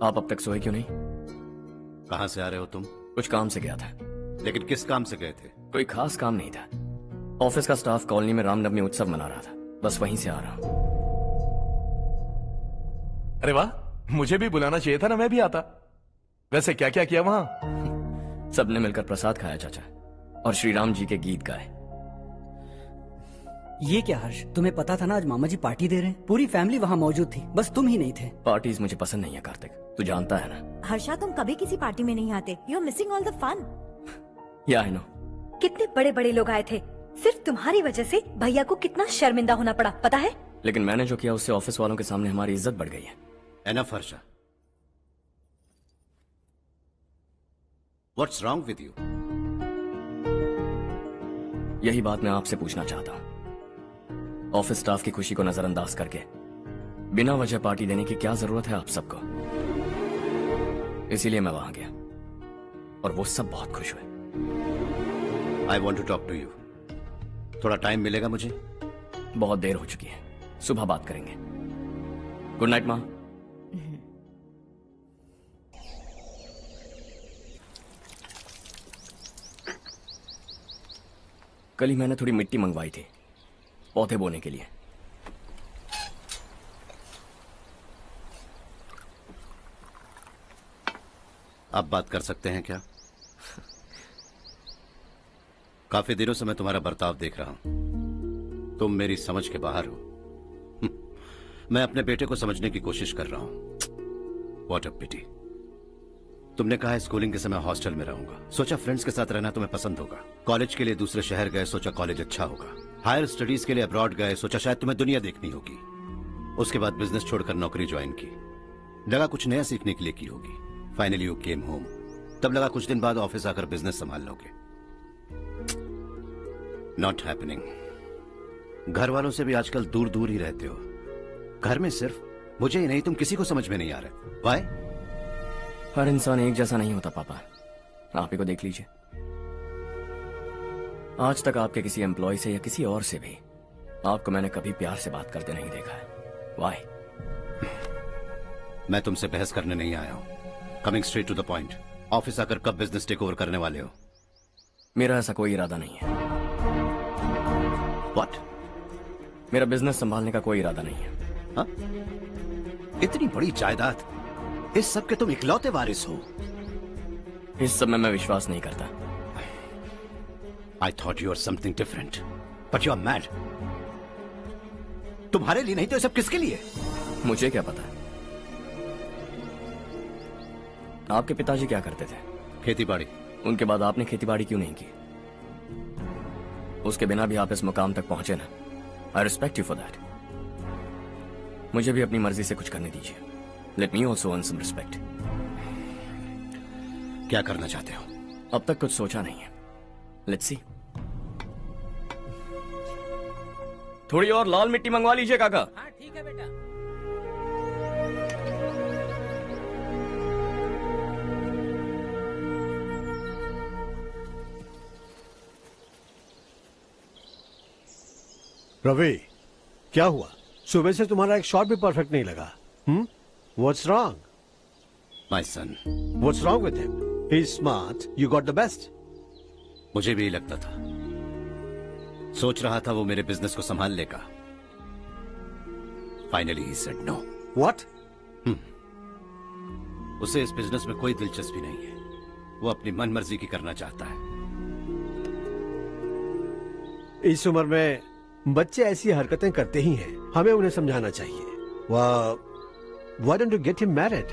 आप अब तक सोए क्यों नहीं? कहां से आ रहे हो तुम? कुछ काम से गया था। लेकिन किस काम से गए थे? कोई खास काम नहीं था। ऑफिस का स्टाफ कॉलोनी में रामनवमी उत्सव मना रहा था, बस वहीं से आ रहा हूं। अरे वाह, मुझे भी बुलाना चाहिए था ना, मैं भी आता। वैसे क्या क्या किया वहां? सबने मिलकर प्रसाद खाया चाचा, और श्री राम जी के गीत गाए। ये क्या हर्ष, तुम्हें पता था ना आज मामा जी पार्टी दे रहे हैं? पूरी फैमिली वहाँ मौजूद थी, बस तुम ही नहीं थे। पार्टीज मुझे पसंद नहीं है कार्तिक, तू जानता है ना। हर्षा, तुम कभी किसी पार्टी में नहीं आते। You are missing all the fun. Yeah I no. कितने बड़े बड़े लोग आए थे, सिर्फ तुम्हारी वजह से भैया को कितना शर्मिंदा होना पड़ा, पता है? लेकिन मैंने जो किया उससे ऑफिस वालों के सामने हमारी इज्जत बढ़ गई है। Enough Harsha, what's wrong with you? यही बात मैं आपसे पूछना चाहता हूँ। ऑफिस स्टाफ की खुशी को नजरअंदाज करके बिना वजह पार्टी देने की क्या जरूरत है आप सबको? इसीलिए मैं वहां गया और वो सब बहुत खुश हुए। I want to talk to you. थोड़ा टाइम मिलेगा मुझे? बहुत देर हो चुकी है, सुबह बात करेंगे। गुड नाइट माँ। कल ही मैंने थोड़ी मिट्टी मंगवाई थी पौधे बोने के लिए। आप बात कर सकते हैं क्या? काफी दिनों से मैं तुम्हारा बर्ताव देख रहा हूं। तुम मेरी समझ के बाहर हो। मैं अपने बेटे को समझने की कोशिश कर रहा हूं। व्हाट अ पिटी। तुमने कहा स्कूलिंग के समय हॉस्टल में रहूंगा, सोचा फ्रेंड्स के साथ रहना तुम्हें पसंद होगा। कॉलेज के लिए दूसरे शहर गए, सोचा कॉलेज अच्छा होगा। हायर स्टडीज के लिए अब्रॉड गए, सोचा शायद तुम्हें दुनिया देखनी होगी। उसके बाद बिजनेस छोड़कर नौकरी ज्वाइन की, लगा कुछ नया सीखने के लिए की होगी। फाइनली यू केम होम, तब लगा कुछ दिन बाद ऑफिस आकर बिजनेस संभाल लोगे। Not happening. घर वालों से भी आजकल दूर दूर ही रहते हो। घर में सिर्फ मुझे ही नहीं, तुम किसी को समझ में नहीं आ रहे। वाई? हर इंसान एक जैसा नहीं होता पापा, आप ही को देख लीजिए। आज तक आपके किसी एम्प्लॉय से या किसी और से भी आपको मैंने कभी प्यार से बात करते नहीं देखा है। वाई? मैं तुमसे बहस करने नहीं आया हूं। Coming straight to the point, office आकर कब बिजनेस टेक ओवर करने वाले हो? मेरा ऐसा कोई इरादा नहीं है। व्हाट? मेरा बिजनेस संभालने का कोई इरादा नहीं है। हाँ? इतनी बड़ी जायदाद, इस सब के तुम इकलौते वारिस हो। इस सब में मैं विश्वास नहीं करता। I thought you were something different, but you are mad. तुम्हारे लिए नहीं तो ये सब किसके लिए? मुझे क्या पता। आपके पिताजी क्या करते थे? खेतीबाड़ी। उनके बाद आपने खेतीबाड़ी क्यों नहीं की? उसके बिना भी आप इस मुकाम तक पहुंचे ना। I respect you for that. मुझे भी अपनी मर्जी से कुछ करने दीजिए। Let me also earn some respect. क्या करना चाहते हो? अब तक कुछ सोचा नहीं है। Let's see. थोड़ी और लाल मिट्टी मंगवा लीजिए काका। हाँ ठीक है बेटा। रवि, क्या हुआ? सुबह से तुम्हारा एक शॉट भी परफेक्ट नहीं लगा। What's wrong? My son. What's wrong with him? He's smart. You got the best. मुझे भी लगता था। सोच रहा था वो मेरे बिजनेस को संभाल लेगा। Finally he said no. What? उसे इस बिजनेस में कोई दिलचस्पी नहीं है। वो अपनी मनमर्जी की करना चाहता है। इस उम्र में बच्चे ऐसी हरकतें करते ही हैं। हमें उन्हें समझाना चाहिए। Why don't you get him married?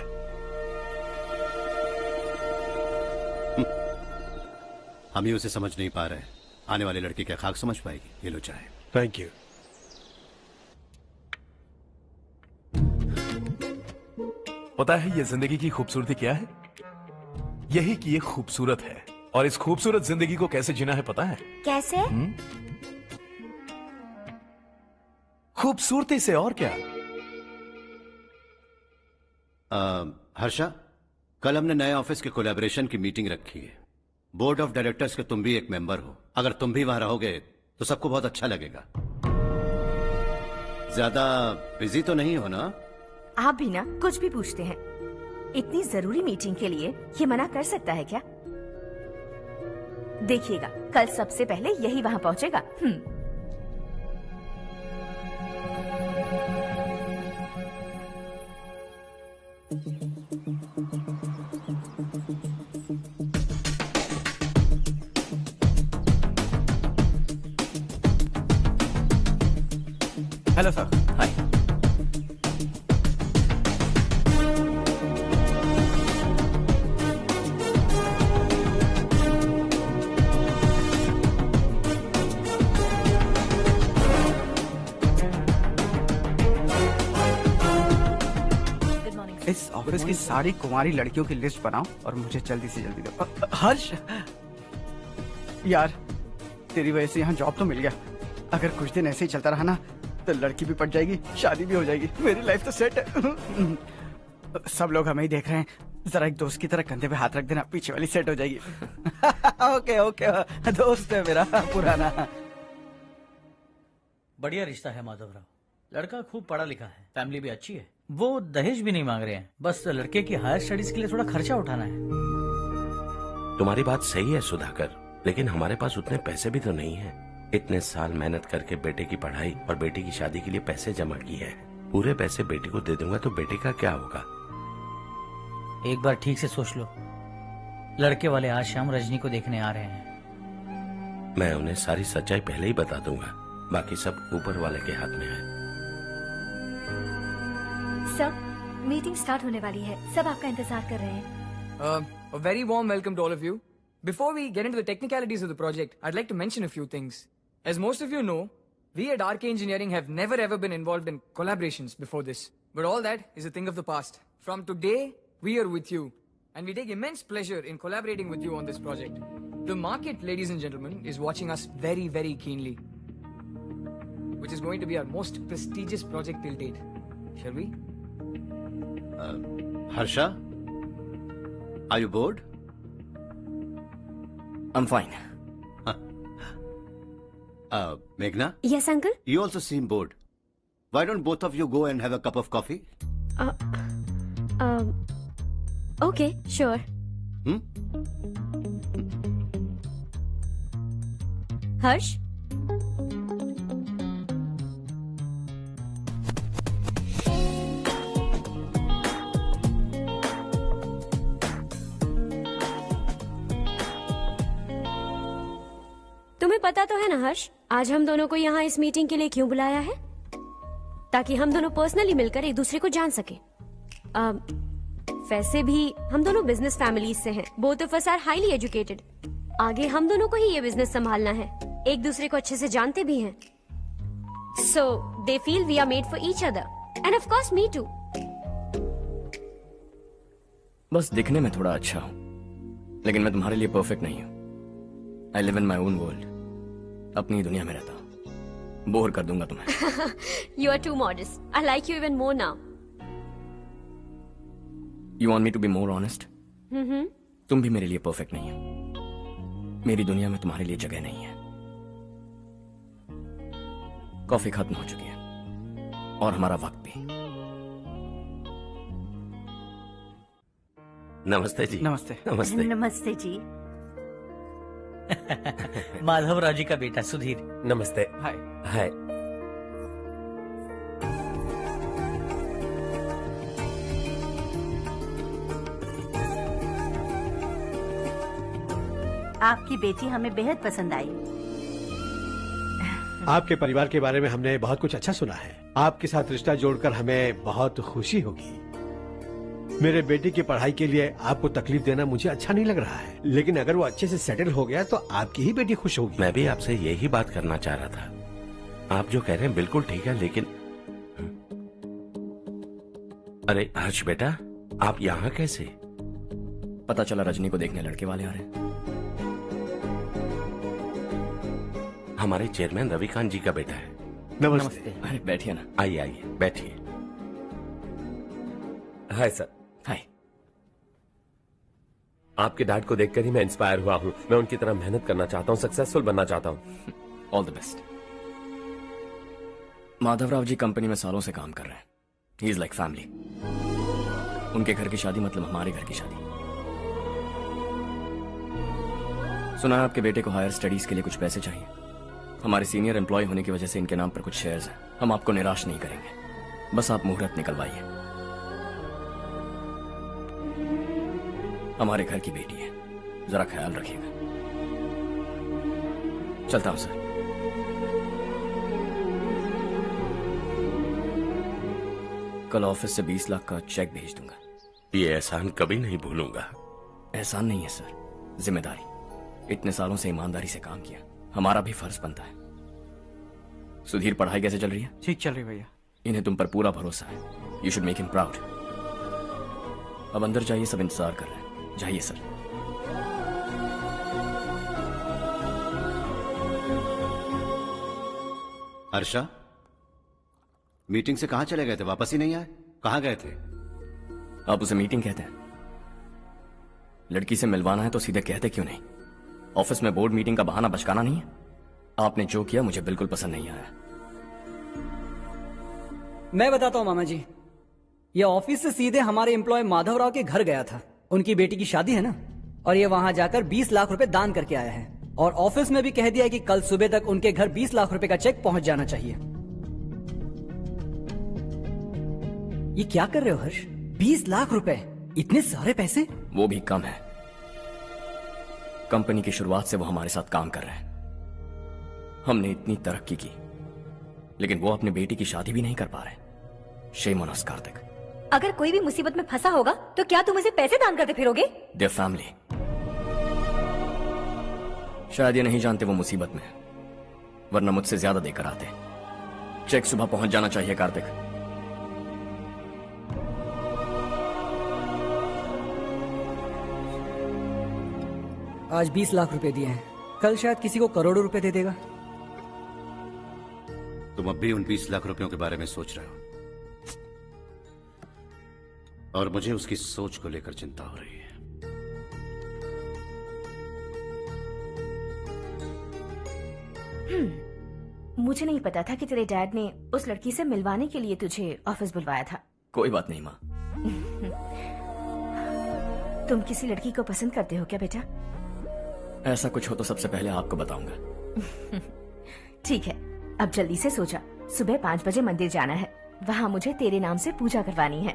हम ही उसे समझ नहीं पा रहे। आने वाली लड़की क्या खाक समझ पाएगी? ये लो चाहे। Thank you. पता है ये जिंदगी की खूबसूरती क्या है? यही कि ये खूबसूरत है, और इस खूबसूरत जिंदगी को कैसे जीना है पता है? कैसे? खूबसूरती से, और क्या। हर्षा, कल हमने नए ऑफिस के कोलैबोरेशन की मीटिंग रखी है। बोर्ड ऑफ डायरेक्टर्स के तुम भी एक मेंबर हो। अगर तुम भी वहां रहोगे तो सबको बहुत अच्छा लगेगा। ज्यादा बिजी तो नहीं हो ना? आप भी ना कुछ भी पूछते हैं। इतनी जरूरी मीटिंग के लिए ये मना कर सकता है क्या? देखिएगा, कल सबसे पहले यही वहाँ पहुँचेगा। Hello sir. Hi. Good morning. इस ऑफिस की सारी कुंवारी लड़कियों की लिस्ट बनाओ और मुझे जल्दी से जल्दी दो। हर्ष, यार तेरी वजह से यहाँ जॉब तो मिल गया। अगर कुछ दिन ऐसे ही चलता रहा ना तो लड़की भी पट जाएगी, शादी भी हो जाएगी, मेरी लाइफ तो सेट है। सब लोग हमें ही देख रहे हैं, जरा एक दोस्त की तरह कंधे पे हाथ रख देना, पीछे वाली सेट हो जाएगी। ओके ओके, दोस्त है मेरा पुराना। बढ़िया रिश्ता है माधव राव। लड़का खूब पढ़ा लिखा है, फैमिली भी अच्छी है। वो दहेज भी नहीं मांग रहे हैं, बस लड़के की हायर स्टडीज के लिए थोड़ा खर्चा उठाना है। तुम्हारी बात सही है सुधाकर, लेकिन हमारे पास उतने पैसे भी तो नहीं है। इतने साल मेहनत करके बेटे की पढ़ाई और बेटे की शादी के लिए पैसे जमा किए हैं। पूरे पैसे बेटे को दे दूंगा तो बेटे का क्या होगा? एक बार ठीक से सोच लो। लड़के वाले आज शाम रजनी को देखने आ रहे हैं। मैं उन्हें सारी सच्चाई पहले ही बता दूंगा, बाकी सब ऊपर वाले के हाथ में है। सर, मीटिंग स्टार्ट होने वाली है, सब आपका इंतजार कर रहे हैं। A very warm welcome to all of you. Before we get into the technicalities of the project, I'd like to mention a few things. As most of you know, we at RK Engineering have never ever been involved in collaborations before this. But all that is a thing of the past. From today, we are with you. And we take immense pleasure in collaborating with you on this project. The market, ladies and gentlemen, is watching us very, very keenly. Which is going to be our most prestigious project till date. Shall we? Harsha, are you bored? I'm fine. Meghna, Yes, uncle. you also seem bored. Why don't both of you go and have a cup of coffee? Okay, sure. Harsh? तुम्हें पता तो है ना हर्ष, आज हम दोनों को यहाँ इस मीटिंग के लिए क्यों बुलाया है? ताकि हम दोनों पर्सनली मिलकर एक दूसरे को जान सके। वैसे भी हम दोनों बिजनेस फैमिलीज से हैं। Both of us are highly educated. आगे हम दोनों को ही ये बिजनेस संभालना है, एक दूसरे को अच्छे से जानते भी हैं। So they feel we are made for each other and of course me too. बस दिखने में थोड़ा अच्छा हूं, लेकिन मैं तुम्हारे लिए परफेक्ट नहीं हूं। I live in my own world, अपनी दुनिया में रहता हूं। बोर कर दूंगा तुम्हें। You are too modest. I like you even more now. You want me to be more honest? तुम भी मेरे लिए परफेक्ट नहीं हो। मेरी दुनिया में तुम्हारे लिए जगह नहीं है। कॉफी खत्म हो चुकी है और हमारा वक्त भी। नमस्ते जी। नमस्ते। नमस्ते। नमस्ते जी। माधव राव जी का बेटा सुधीर। नमस्ते। हाय। हाय। आपकी बेटी हमें बेहद पसंद आई। आपके परिवार के बारे में हमने बहुत कुछ अच्छा सुना है। आपके साथ रिश्ता जोड़कर हमें बहुत खुशी होगी। मेरे बेटे की पढ़ाई के लिए आपको तकलीफ देना मुझे अच्छा नहीं लग रहा है, लेकिन अगर वो अच्छे से सेटल हो गया तो आपकी ही बेटी खुश होगी। मैं भी आपसे यही बात करना चाह रहा था। आप जो कह रहे हैं बिल्कुल ठीक है, लेकिन अरे हर्ष बेटा, आप यहाँ कैसे? पता चला रजनी को देखने लड़के वाले आ रहे हैं। हमारे चेयरमैन रविकांत जी का बेटा है। नमस्ते। अरे बैठिए ना। आइए आइए बैठिए। Hi sir. हाय। आपके डैड को देखकर ही मैं इंस्पायर हुआ हूँ। मैं उनकी तरह मेहनत करना चाहता हूँ, सक्सेसफुल बनना चाहता हूँ। All the best. Madhavrao ji company में सालों से काम कर रहे हैं। He is like family. उनके घर की शादी मतलब हमारे घर की शादी। सुना है आपके बेटे को हायर स्टडीज के लिए कुछ पैसे चाहिए। हमारे सीनियर एम्प्लॉय होने की वजह से इनके नाम पर कुछ शेयर्स हैं। हम आपको निराश नहीं करेंगे, बस आप मुहूर्त निकलवाइए। हमारे घर की बेटी है, जरा ख्याल रखिएगा। चलता हूं सर। कल ऑफिस से 20 लाख का चेक भेज दूंगा। ये एहसान कभी नहीं भूलूंगा। एहसान नहीं है सर, जिम्मेदारी। इतने सालों से ईमानदारी से काम किया, हमारा भी फर्ज बनता है। सुधीर, पढ़ाई कैसे चल रही है? ठीक चल रही भैया। इन्हें तुम पर पूरा भरोसा है। You should make him proud. अब अंदर जाइए, सब इंतजार कर रहे हैं। जाइए सर। हर्षा, मीटिंग से कहां चले गए थे? वापस ही नहीं आए? कहां गए थे? आप उसे मीटिंग कहते हैं? लड़की से मिलवाना है तो सीधे कहते क्यों नहीं? ऑफिस में बोर्ड मीटिंग का बहाना बचकाना नहीं है। आपने जो किया मुझे बिल्कुल पसंद नहीं आया। मैं बताता हूँ मामा जी, ये ऑफिस से सीधे हमारे एम्प्लॉय माधवराव के घर गया था। उनकी बेटी की शादी है ना, और ये वहां जाकर 20 लाख रुपए दान करके आया है। और ऑफिस में भी कह दिया है कि कल सुबह तक उनके घर 20 लाख रुपए का चेक पहुंच जाना चाहिए। ये क्या कर रहे हो हर्ष? 20 लाख रुपए, इतने सारे पैसे? वो भी कम है। कंपनी की शुरुआत से वो हमारे साथ काम कर रहे हैं। हमने इतनी तरक्की की, लेकिन वो अपनी बेटी की शादी भी नहीं कर पा रहे। Shame on us Kartik. अगर कोई भी मुसीबत में फंसा होगा तो क्या तुम उसे पैसे दान करते फिरोगे? Their family. शायद ये नहीं जानते वो मुसीबत में है, वरना मुझसे ज्यादा देकर आते। चेक सुबह पहुंच जाना चाहिए कार्तिक। आज 20 लाख रुपए दिए हैं, कल शायद किसी को करोड़ों रुपए दे देगा। तुम अब भी उन 20 लाख रुपयों के बारे में सोच रहे हो, और मुझे उसकी सोच को लेकर चिंता हो रही है। मुझे नहीं पता था कि तेरे डैड ने उस लड़की से मिलवाने के लिए तुझे ऑफिस बुलवाया था। कोई बात नहीं माँ। तुम किसी लड़की को पसंद करते हो क्या बेटा? ऐसा कुछ हो तो सबसे पहले आपको बताऊंगा। ठीक है, अब जल्दी से सो जा। सुबह 5 बजे मंदिर जाना है, वहाँ मुझे तेरे नाम से पूजा करवानी है।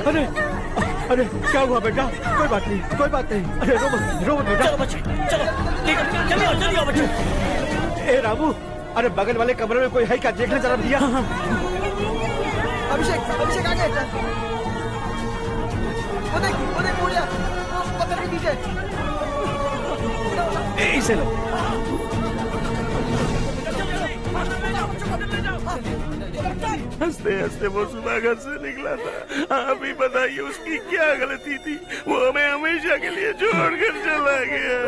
अरे अरे क्या हुआ बेटा? कोई बात नहीं, कोई बात नहीं। अरे रो मत बेटा। चलो बच्चे, चलो जल्दी आओ बच्चे। ए रामू, अरे बगल वाले कमरे में कोई है क्या? देखना जरा भैया। अभिषेक, अभिषेक आ गए। वो देख पूजा, वो पत्थर के नीचे। इसे लो। हंसते हंसते वो सुबह घर से निकला था। आप ही बताइए उसकी क्या गलती थी? वो हमें हमेशा के लिए छोड़कर चला गया।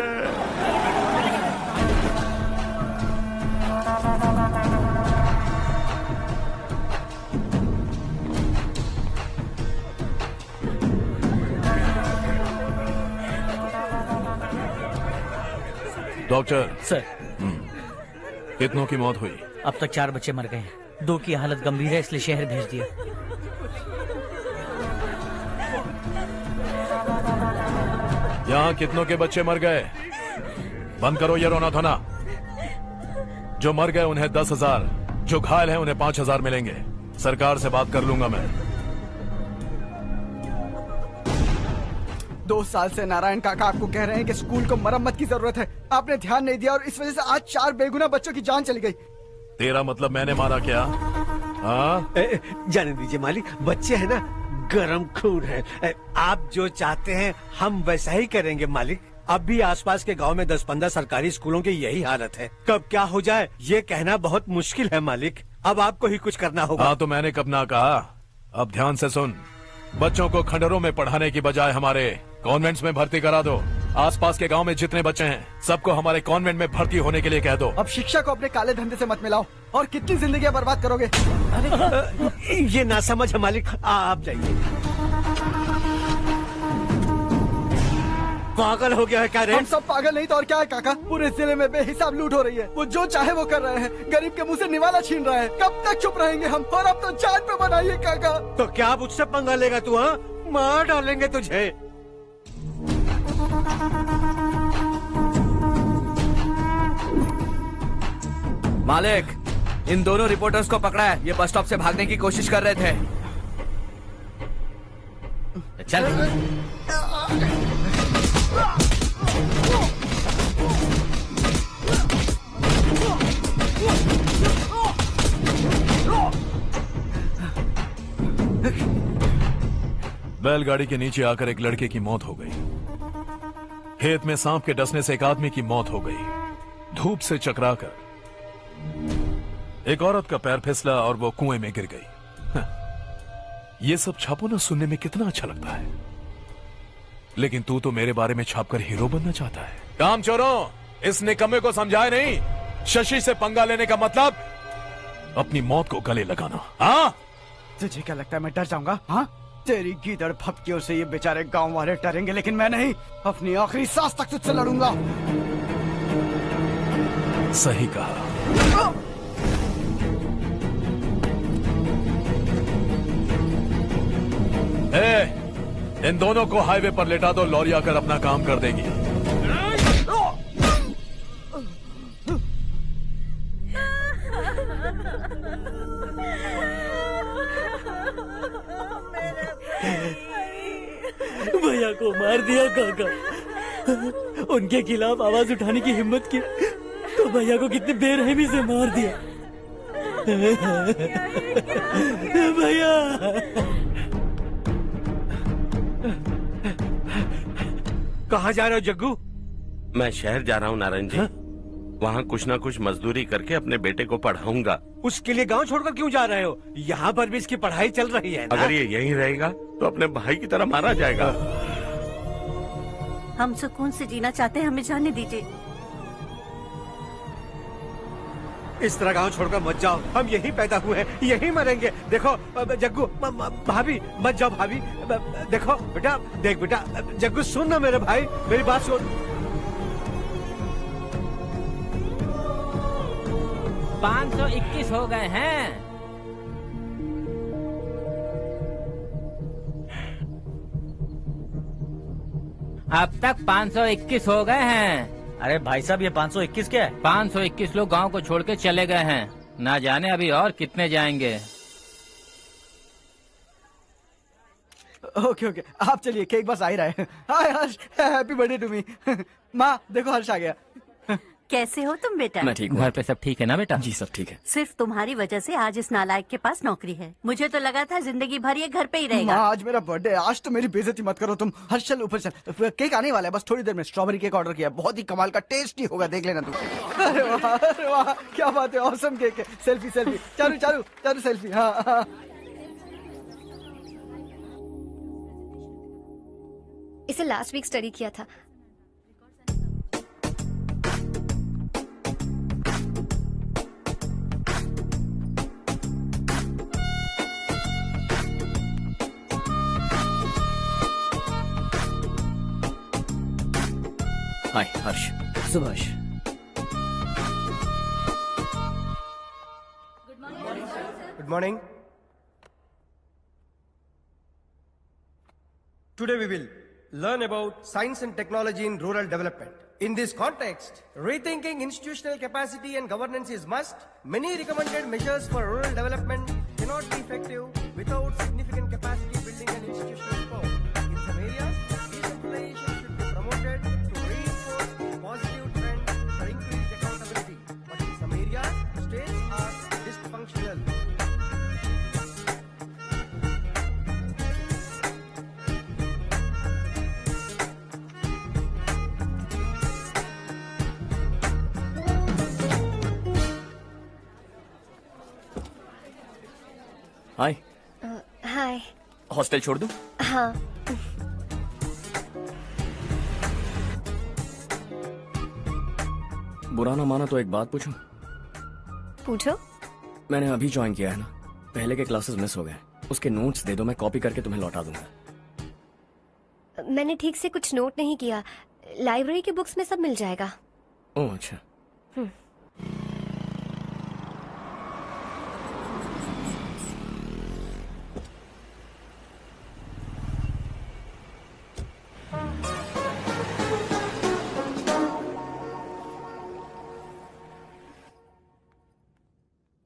डॉक्टर सर, कितनों की मौत हुई? अब तक 4 बच्चे मर गए हैं, 2 की हालत गंभीर है, इसलिए शहर भेज दिया। यहाँ कितनों के बच्चे मर गए? बंद करो ये रोना धोना। जो मर गए उन्हें 10,000, जो घायल हैं उन्हें 5,000 मिलेंगे। सरकार से बात कर लूंगा मैं। 2 साल से नारायण काका आपको कह रहे हैं कि स्कूल को मरम्मत की जरूरत है। आपने ध्यान नहीं दिया और इस वजह से आज 4 बेगुनाह बच्चों की जान चली गई। तेरा मतलब मैंने मारा क्या? हाँ, जाने दीजिए मालिक, बच्चे हैं ना, गरम खून है। आप जो चाहते हैं हम वैसा ही करेंगे मालिक। अब भी आसपास के गांव में 10-15 सरकारी स्कूलों की यही हालत है। कब क्या हो जाए ये कहना बहुत मुश्किल है मालिक। अब आपको ही कुछ करना होगा। हाँ तो मैंने कब ना कहा। अब ध्यान से सुन, बच्चों को खंडरों में पढ़ाने की बजाय हमारे कॉन्वेंट्स में भर्ती करा दो। आसपास के गांव में जितने बच्चे हैं सबको हमारे कॉन्वेंट में भर्ती होने के लिए कह दो। अब शिक्षा को अपने काले धंधे से मत मिलाओ। और कितनी जिंदगियां बर्बाद करोगे? ये ना समझ है मालिक, आप जाइए। पागल हो गया है क्या रे? हम सब पागल नहीं तो और क्या है काका। पूरे जिले में बेहिसाब लूट हो रही है। वो जो चाहे वो कर रहे हैं। गरीब के मुंह से निवाला छीन रहा है। कब तक चुप रहेंगे हम? और अब तो जान पे बनाइए काका। तो क्या मुझसे पंगा लेगा तू? हाँ, मार डालेंगे तुझे। मालिक, इन दोनों रिपोर्टर्स को पकड़ा है। ये बस स्टॉप से भागने की कोशिश कर रहे थे। चल। बैलगाड़ी के नीचे आकर एक लड़के की मौत हो गई। खेत में सांप के डसने से एक आदमी की मौत हो गई। धूप से चकराकर एक औरत का पैर फिसला और वो कुएं में गिर गई। ये सब छापो ना, सुनने में कितना अच्छा लगता है। लेकिन तू तो मेरे बारे में छापकर हीरो बनना चाहता है। काम चोरों, इस निकम्मे को समझाए नहीं। शशि से पंगा लेने का मतलब अपनी मौत को गले लगाना। हाँ, तुझे क्या लगता है मैं डर जाऊंगा? हाँ, तेरी गीदड़ फपकियों से ये बेचारे गांव वाले डरेंगे, लेकिन मैं नहीं। अपनी आखिरी सांस तक तुझसे लड़ूंगा। सही कहा। इन दोनों को हाईवे पर लेटा दो, लॉरी आकर अपना काम कर देगी। भैया को मार दिया काका। उनके खिलाफ आवाज उठाने की हिम्मत की तो भैया को कितनी बेरहमी से मार दिया। भैया कहाँ जा रहे हो जग्गू? मैं शहर जा रहा हूँ नारायण जी। वहाँ कुछ ना कुछ मजदूरी करके अपने बेटे को पढ़ाऊंगा। उसके लिए गांव छोड़कर क्यों जा रहे हो? यहाँ पर भी इसकी पढ़ाई चल रही है ना? अगर ये यहीं रहेगा तो अपने भाई की तरह मारा जाएगा। हम सुकून से जीना चाहते हैं, हमें जाने दीजिए। इस तरह गांव छोड़कर मत जाओ। हम यहीं पैदा हुए हैं, यहीं मरेंगे। देखो जग्गू, भाभी मत जाओ। भाभी देखो बेटा, देख बेटा, जग्गू सुन ना मेरे भाई, मेरी बात सुन। 521 हो गए हैं। अब तक 521 हो गए हैं। अरे भाई साहब, ये 521 क्या है? 521 लोग गांव को छोड़ के चले गए हैं। ना जाने अभी और कितने जाएंगे। ओके ओके, आप चलिए, केक बस आ ही रहा है। हाय हर्ष, हैप्पी बर्थडे टू मी। माँ देखो, हर्ष आ गया। कैसे हो तुम बेटा? मैं ठीक हूँ। घर पे सब ठीक है ना बेटा? जी सब ठीक है। सिर्फ तुम्हारी वजह से आज इस नालायक के पास नौकरी है। मुझे तो लगा था जिंदगी भर ये घर पे ही रहेगा। माँ आज मेरा बर्थडे है, आज तो मेरी बेइज्जती मत करो तुम। हर्ष चल ऊपर चल, केक आने वाला है बस थोड़ी देर में। स्ट्रॉबेरी केक ऑर्डर किया, बहुत ही कमाल का टेस्टी होगा, देख लेना तुम। अरे वाह क्या बात है, ऑसम केक है। Selfie selfie, Charu Charu Charu selfie. हाँ इसे लास्ट वीक स्टडी किया था। हाय हर्ष। Subhash. Good morning. Today we will learn about science and technology in rural development. In this context, rethinking institutional capacity and governance is must. Many recommended measures for rural development cannot be effective without significant capacity building and institutional support. In some areas, decentralization should be promoted to reinforce positive trends for increased accountability. But in some areas, states are dysfunctional. Hi. Hi. Hostel छोड़ दूं? हाँ। बुरा ना माना तो एक बात पूछूं? पूछो। मैंने अभी ज्वाइन किया है ना, पहले के क्लासेस मिस हो गए, उसके नोट्स दे दो, मैं कॉपी करके तुम्हें लौटा दूंगा। मैंने ठीक से कुछ नोट नहीं किया, लाइब्रेरी के बुक्स में सब मिल जाएगा। ओह अच्छा।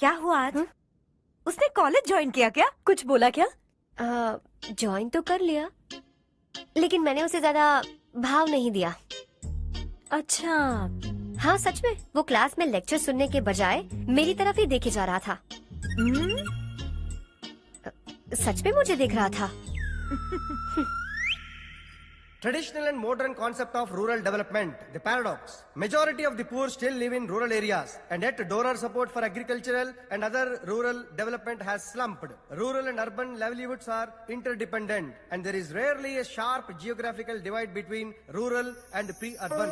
क्या हुआ आज? उसने कॉलेज ज्वाइन किया क्या? कुछ बोला क्या? ज्वाइन तो कर लिया, लेकिन मैंने उसे ज्यादा भाव नहीं दिया। अच्छा। हाँ सच में, वो क्लास में लेक्चर सुनने के बजाय मेरी तरफ ही देखे जा रहा था। सच में मुझे देख रहा था। Traditional and modern concept of rural development, the paradox. Majority of the poor still live in rural areas, and yet donor support for agricultural and other rural development has slumped. Rural and urban livelihoods are interdependent, and there is rarely a sharp geographical divide between rural and pre-urban.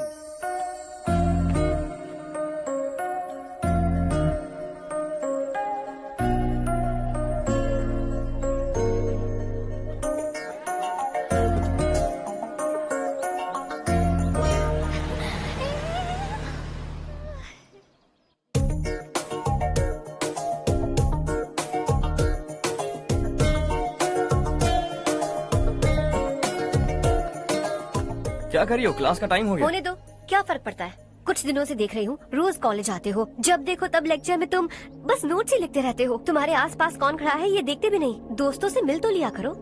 क्या कर रही हो? Class का time हो गया। होने दो, क्या फर्क पड़ता है? कुछ दिनों से देख रही हूँ, रोज कॉलेज आते हो, जब देखो तब लेक्चर में तुम बस नोट्स ही लिखते रहते हो। तुम्हारे आसपास कौन खड़ा है ये देखते भी नहीं। दोस्तों से मिल तो लिया करो।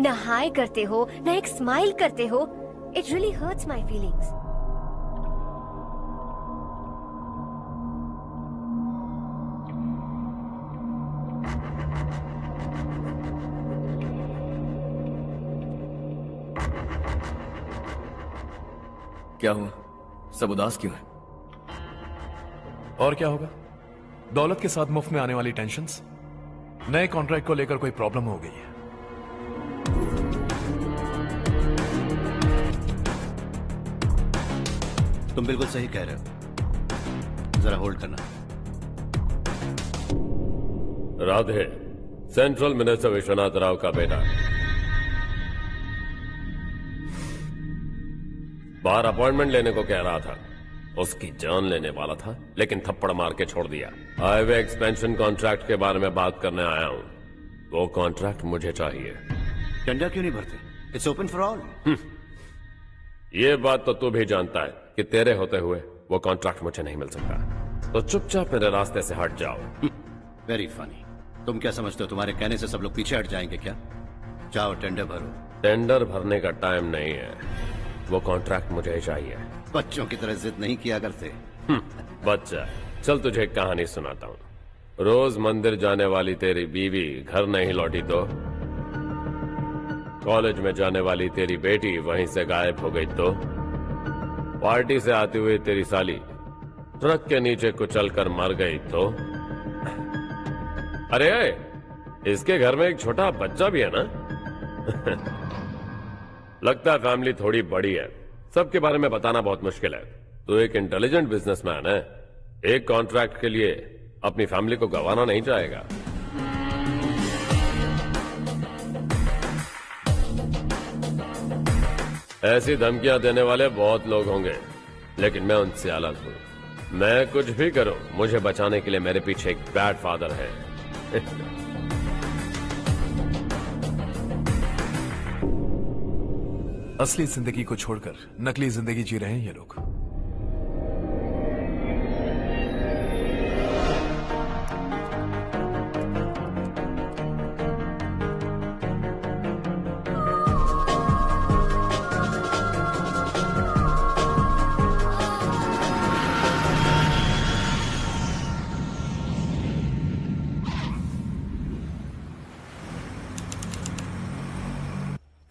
न हाय करते हो, न एक स्माइल करते हो। It really hurts my feelings. क्या हुआ? सब उदास क्यों है? और क्या होगा? दौलत के साथ मुफ्त में आने वाली टेंशन्स। नए कॉन्ट्रैक्ट को लेकर कोई प्रॉब्लम हो गई है। तुम बिल्कुल सही कह रहे हो, जरा होल्ड करना। राधे सेंट्रल मिनिस्टर विश्वनाथ राव का बेटा बाहर अपॉइंटमेंट लेने को कह रहा था। उसकी जान लेने वाला था, लेकिन थप्पड़ मार के छोड़ दिया। हाईवे एक्सपेंशन कॉन्ट्रैक्ट के बारे में बात करने आया हूं। वो कॉन्ट्रैक्ट मुझे चाहिए। टेंडर क्यों नहीं भरते? It's open for all. ये बात तो तू भी जानता है कि तेरे होते हुए वो कॉन्ट्रैक्ट मुझे नहीं मिल सकता। तो चुपचाप मेरे रास्ते से हट जाओ। Very funny. तुम क्या समझते हो तुम्हारे कहने से सब लोग पीछे हट जाएंगे क्या? जाओ टेंडर भरो। टेंडर भरने का टाइम नहीं है, वो कॉन्ट्रैक्ट मुझे ही चाहिए। बच्चों की तरह जिद नहीं किया करते। बच्चा, चल तुझे एक कहानी सुनाता हूँ। रोज मंदिर जाने वाली तेरी बीवी घर नहीं लौटी तो, कॉलेज में जाने वाली तेरी बेटी वहीं से गायब हो गई तो, पार्टी से आती हुई तेरी साली ट्रक के नीचे कुचल कर मर गई तो। अरे इसके घर में एक छोटा बच्चा भी है ना। लगता है फैमिली थोड़ी बड़ी है, सबके बारे में बताना बहुत मुश्किल है। तो एक इंटेलिजेंट बिजनेसमैन है, एक कॉन्ट्रैक्ट के लिए अपनी फैमिली को गंवाना नहीं चाहेगा। ऐसी धमकियां देने वाले बहुत लोग होंगे, लेकिन मैं उनसे अलग हूं। मैं कुछ भी करूं, मुझे बचाने के लिए मेरे पीछे एक बैड फादर है। असली जिंदगी को छोड़कर नकली जिंदगी जी रहे हैं ये लोग।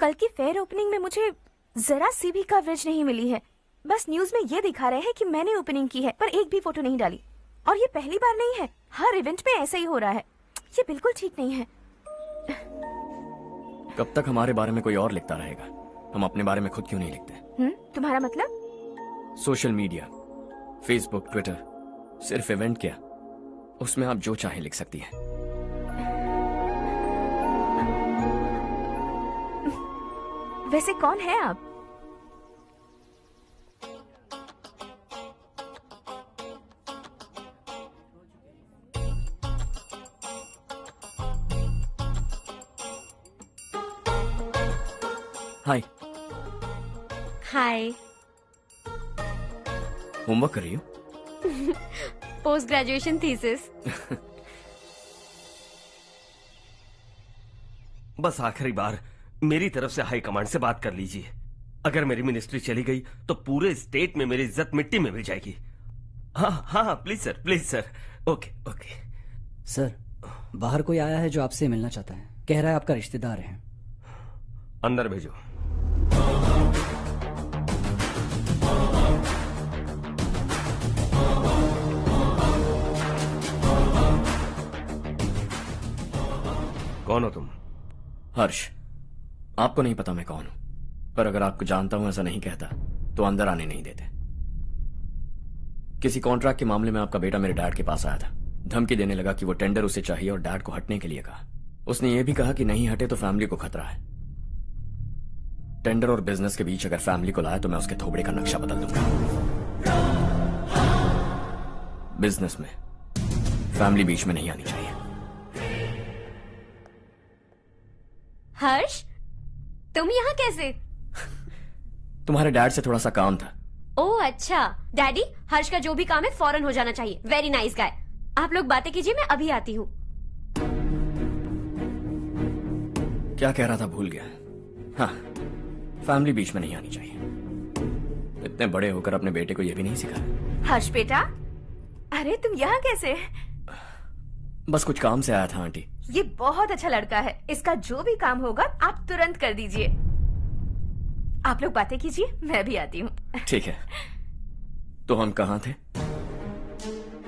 कल की फेयर ओपनिंग में मुझे जरा सी भी कवरेज नहीं मिली है। बस न्यूज में ये दिखा रहे हैं कि मैंने ओपनिंग की है, पर एक भी फोटो नहीं डाली। और ये पहली बार नहीं है, हर इवेंट में ऐसा ही हो रहा है। ये बिल्कुल ठीक नहीं है। कब तक हमारे बारे में कोई और लिखता रहेगा? हम अपने बारे में खुद क्यों नहीं लिखते? तुम्हारा मतलब? सोशल मीडिया फेसबुक, ट्विटर, सिर्फ इवेंट क्या, उसमें आप जो चाहे लिख सकती हैं। वैसे कौन है आप? हाय। हाय। होमवर्क कर रही हो? Post graduation thesis. बस आखिरी बार मेरी तरफ से हाई कमांड से बात कर लीजिए। अगर मेरी मिनिस्ट्री चली गई तो पूरे स्टेट में मेरी इज्जत मिट्टी में मिल जाएगी। हाँ हाँ हाँ, please sir, please sir. Okay okay. Sir, बाहर कोई आया है जो आपसे मिलना चाहता है। कह रहा है आपका रिश्तेदार है। अंदर भेजो। कौन हो तुम? हर्ष। आपको नहीं पता मैं कौन हूं, पर अगर आपको जानता हूं ऐसा नहीं कहता तो अंदर आने नहीं देते। किसी कॉन्ट्रैक्ट के मामले में आपका बेटा मेरे डैड के पास आया था। धमकी देने लगा कि वो टेंडर उसे चाहिए और डैड को हटने के लिए कहा। उसने ये भी कहा कि नहीं हटे तो फैमिली को खतरा है। टेंडर और बिजनेस के बीच अगर फैमिली को लाया तो मैं उसके थोबड़े का नक्शा बदल दूंगा। बिजनेस में फैमिली बीच में नहीं आनी चाहिए। हर्ष, तुम यहाँ कैसे? तुम्हारे डैड से थोड़ा सा काम था। ओह अच्छा। डैडी, हर्ष का जो भी काम है फौरन हो जाना चाहिए। Very nice guy. आप लोग बातें कीजिए, मैं अभी आती हूँ। क्या कह रहा था भूल गया। हाँ, फैमिली बीच में नहीं आनी चाहिए। इतने बड़े होकर अपने बेटे को यह भी नहीं सिखाया। हर्ष बेटा, अरे तुम यहाँ कैसे? बस कुछ काम से आया था आंटी। ये बहुत अच्छा लड़का है। इसका जो भी काम होगा आप तुरंत कर दीजिए। आप लोग बातें कीजिए, मैं भी आती हूँ। ठीक है। तो हम कहाँ थे?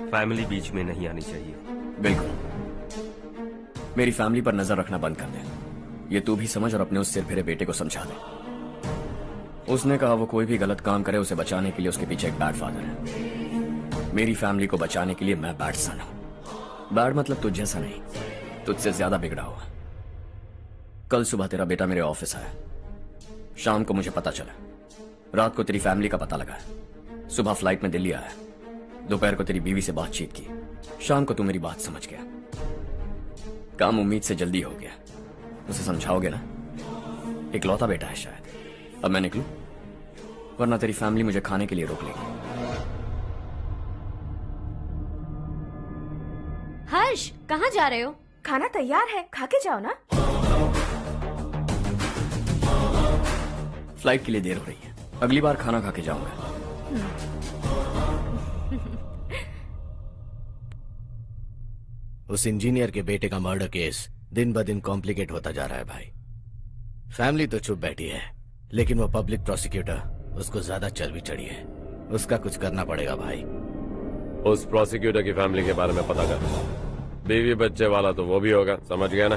फैमिली बीच में नहीं आनी चाहिए। बिल्कुल। मेरी फैमिली पर नजर रखना बंद कर दे। ये तू भी समझ और अपने उस सिर फिरे बेटे को समझा दे। उसने कहा वो कोई भी गलत काम करे उसे बचाने के लिए उसके पीछे एक बैड फादर है। मेरी फैमिली को बचाने के लिए मैं बैड सन हूं। बैड मतलब तुझ जैसा नहीं, तुझसे ज्यादा बिगड़ा हुआ। कल सुबह तेरा बेटा मेरे ऑफिस आया। शाम को मुझे पता चला। रात को तेरी फैमिली का पता लगा। सुबह फ्लाइट में दिल्ली आया। दोपहर को तेरी बीवी से बातचीत की। शाम को तू मेरी बात समझ गया। काम उम्मीद से जल्दी हो गया। उसे समझाओगे ना? इकलौता बेटा है शायद। अब मैं निकलूं, वरना तेरी फैमिली मुझे खाने के लिए रोक लेगी। हर्ष, कहाँ जा रहे हो? खाना तैयार है, खा के जाओ ना। फ्लाइट के लिए देर हो रही है। अगली बार खाना खा के जाऊंगा। उस इंजीनियर के बेटे का मर्डर केस दिन ब दिन कॉम्प्लिकेट होता जा रहा है भाई। फैमिली तो चुप बैठी है, लेकिन वो पब्लिक प्रोसिक्यूटर उसको ज्यादा चर्बी चढ़ी है। उसका कुछ करना पड़ेगा भाई। उस प्रोसिक्यूटर की फैमिली के बारे में पता कर। बीवी बच्चे वाला तो वो भी होगा, समझ गया ना?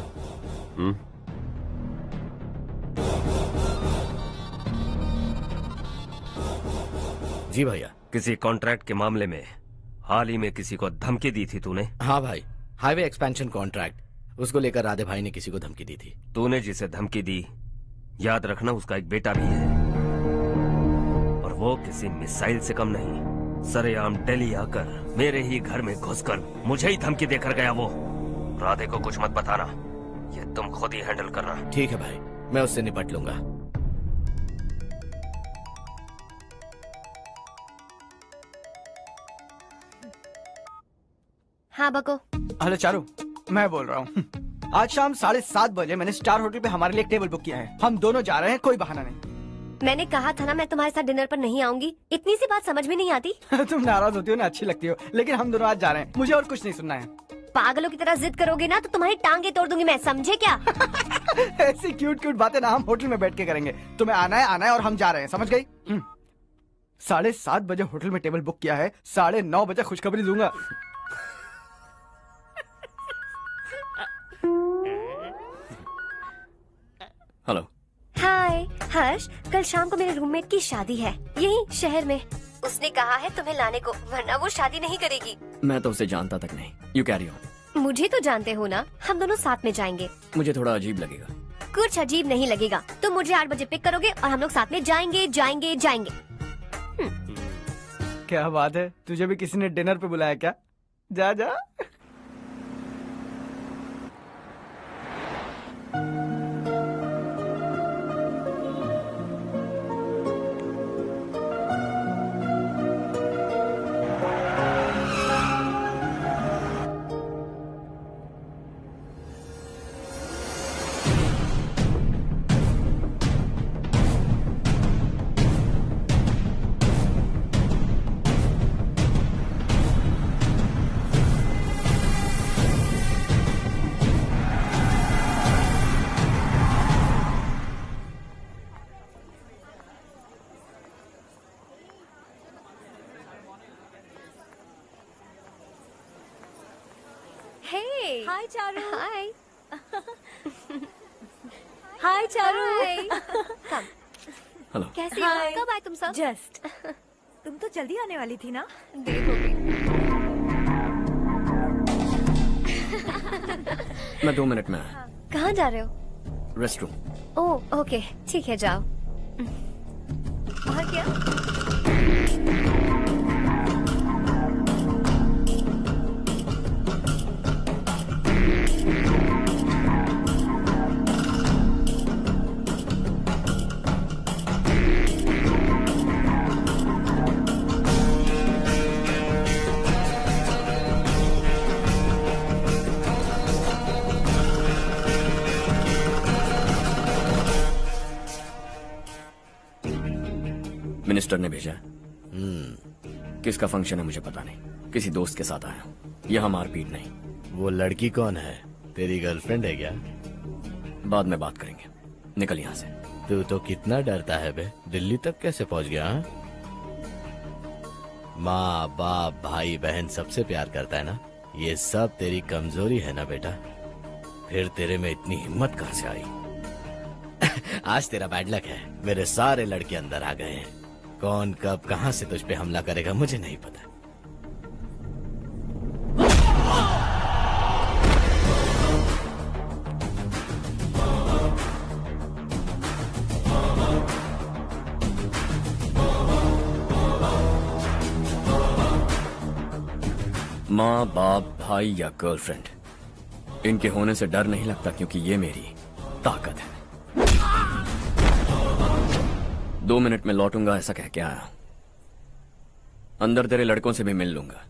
जी भैया। किसी कॉन्ट्रैक्ट के मामले में हाल ही में किसी को धमकी दी थी तूने? हाँ भाई, हाईवे एक्सपेंशन कॉन्ट्रैक्ट, उसको लेकर राधे भाई ने किसी को धमकी दी थी। तूने जिसे धमकी दी, याद रखना उसका एक बेटा भी है, और वो किसी मिसाइल से कम नहीं। सरेआम दिल्ली आकर मेरे ही घर में घुसकर मुझे ही धमकी देकर गया वो। राधे को कुछ मत बताना, ये तुम खुद ही हैंडल करना। ठीक है भाई, मैं उससे निपट लूंगा। हाँ बको। हेलो चारू, मैं बोल रहा हूँ। आज शाम 7:30 बजे मैंने स्टार होटल पे हमारे लिए एक टेबल बुक किया है। हम दोनों जा रहे हैं, कोई बहाना नहीं। मैंने कहा था ना मैं तुम्हारे साथ डिनर पर नहीं आऊंगी। इतनी सी बात समझ में नहीं आती? तुम नाराज होती हो ना, अच्छी लगती हो, लेकिन हम दोनों आज जा रहे हैं। मुझे और कुछ नहीं सुनना है। पागलों की तरह जिद करोगे ना तो तुम्हारी टांगे तोड़ दूंगी मैं, समझे क्या? ऐसी क्यूट क्यूट बातें ना हम होटल में बैठ के करेंगे। तुम्हें आना है और हम जा रहे हैं, समझ गई? 7:30 बजे होटल में टेबल बुक किया है, 9:30 बजे खुशखबरी दूंगा। हेलो। हाय हर्ष, कल शाम को मेरे रूममेट की शादी है, यही शहर में। उसने कहा है तुम्हें लाने को, वरना वो शादी नहीं करेगी। मैं तो उसे जानता तक नहीं। You carry on. मुझे तो जानते हो ना, हम दोनों साथ में जाएंगे। मुझे थोड़ा अजीब लगेगा। कुछ अजीब नहीं लगेगा। तुम मुझे 8 बजे पिक करोगे और हम लोग साथ में जाएंगे जाएंगे जाएंगे। क्या बात है, तुझे भी किसी ने डिनर पे बुलाया क्या? जा जा। Hey. हाय चारू। Hi. हाय चारू। Come. हेलो। कैसी हो? कब आए तुम सब? जस्ट। तुम तो जल्दी आने वाली थी ना? देर हो गई। मैं 2 मिनट में आया। कहाँ जा रहे हो? रेस्टरूम। ओह ओके, ठीक है जाओ। और क्या? मिनिस्टर ने भेजा है। किसका फंक्शन है मुझे पता नहीं। किसी दोस्त के साथ आया हूँ। यहाँ मारपीट नहीं। वो लड़की कौन है? तेरी गर्लफ्रेंड है क्या? बाद में बात करेंगे। निकल यहाँ से। तू तो कितना डरता है बे। दिल्ली तक कैसे पहुँच गया? हाँ? माँ बाप भाई बहन सबसे प्यार करता है ना? ये सब तेरी कमजोरी है ना बेटा? फिर तेरे में इतनी हिम्मत कहाँ से आई? आज तेरा बैड लक है। मेरे सारे लड़के अंदर आ गए हैं। कौन कब कहां से तुझ पे हमला करेगा मुझे नहीं पता। माँ बाप भाई या गर्लफ्रेंड, इनके होने से डर नहीं लगता क्योंकि ये मेरी ताकत है। 2 मिनट में लौटूंगा ऐसा कह के आया। अंदर तेरे लड़कों से भी मिल लूंगा।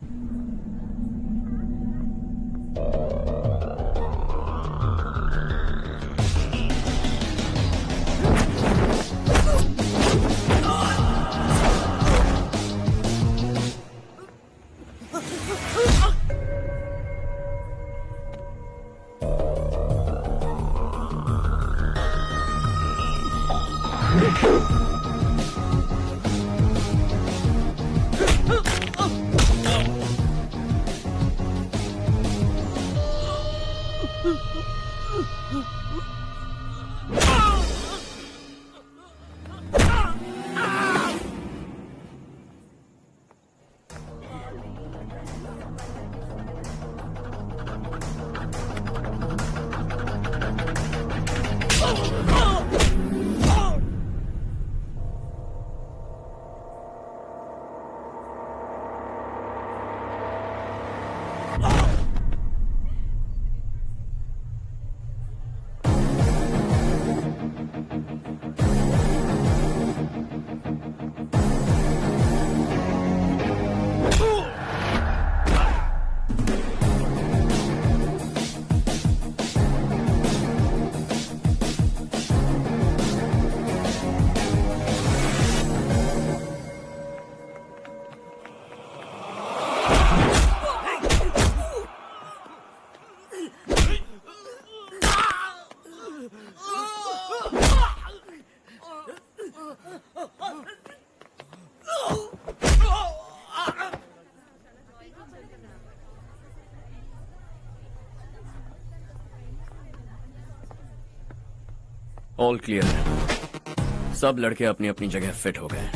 ऑल क्लियर है। सब लड़के अपनी अपनी जगह फिट हो गए।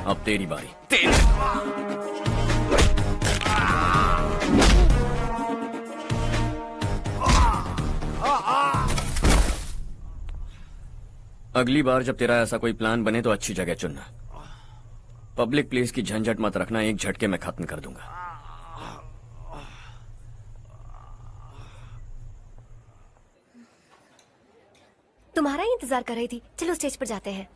अब तेरी बारी। तेरी अगली बार जब तेरा ऐसा कोई प्लान बने तो अच्छी जगह चुनना। पब्लिक प्लेस की झंझट मत रखना, एक झटके में खत्म कर दूंगा। तुम्हारा ही इंतजार कर रही थी। चलो स्टेज पर जाते हैं।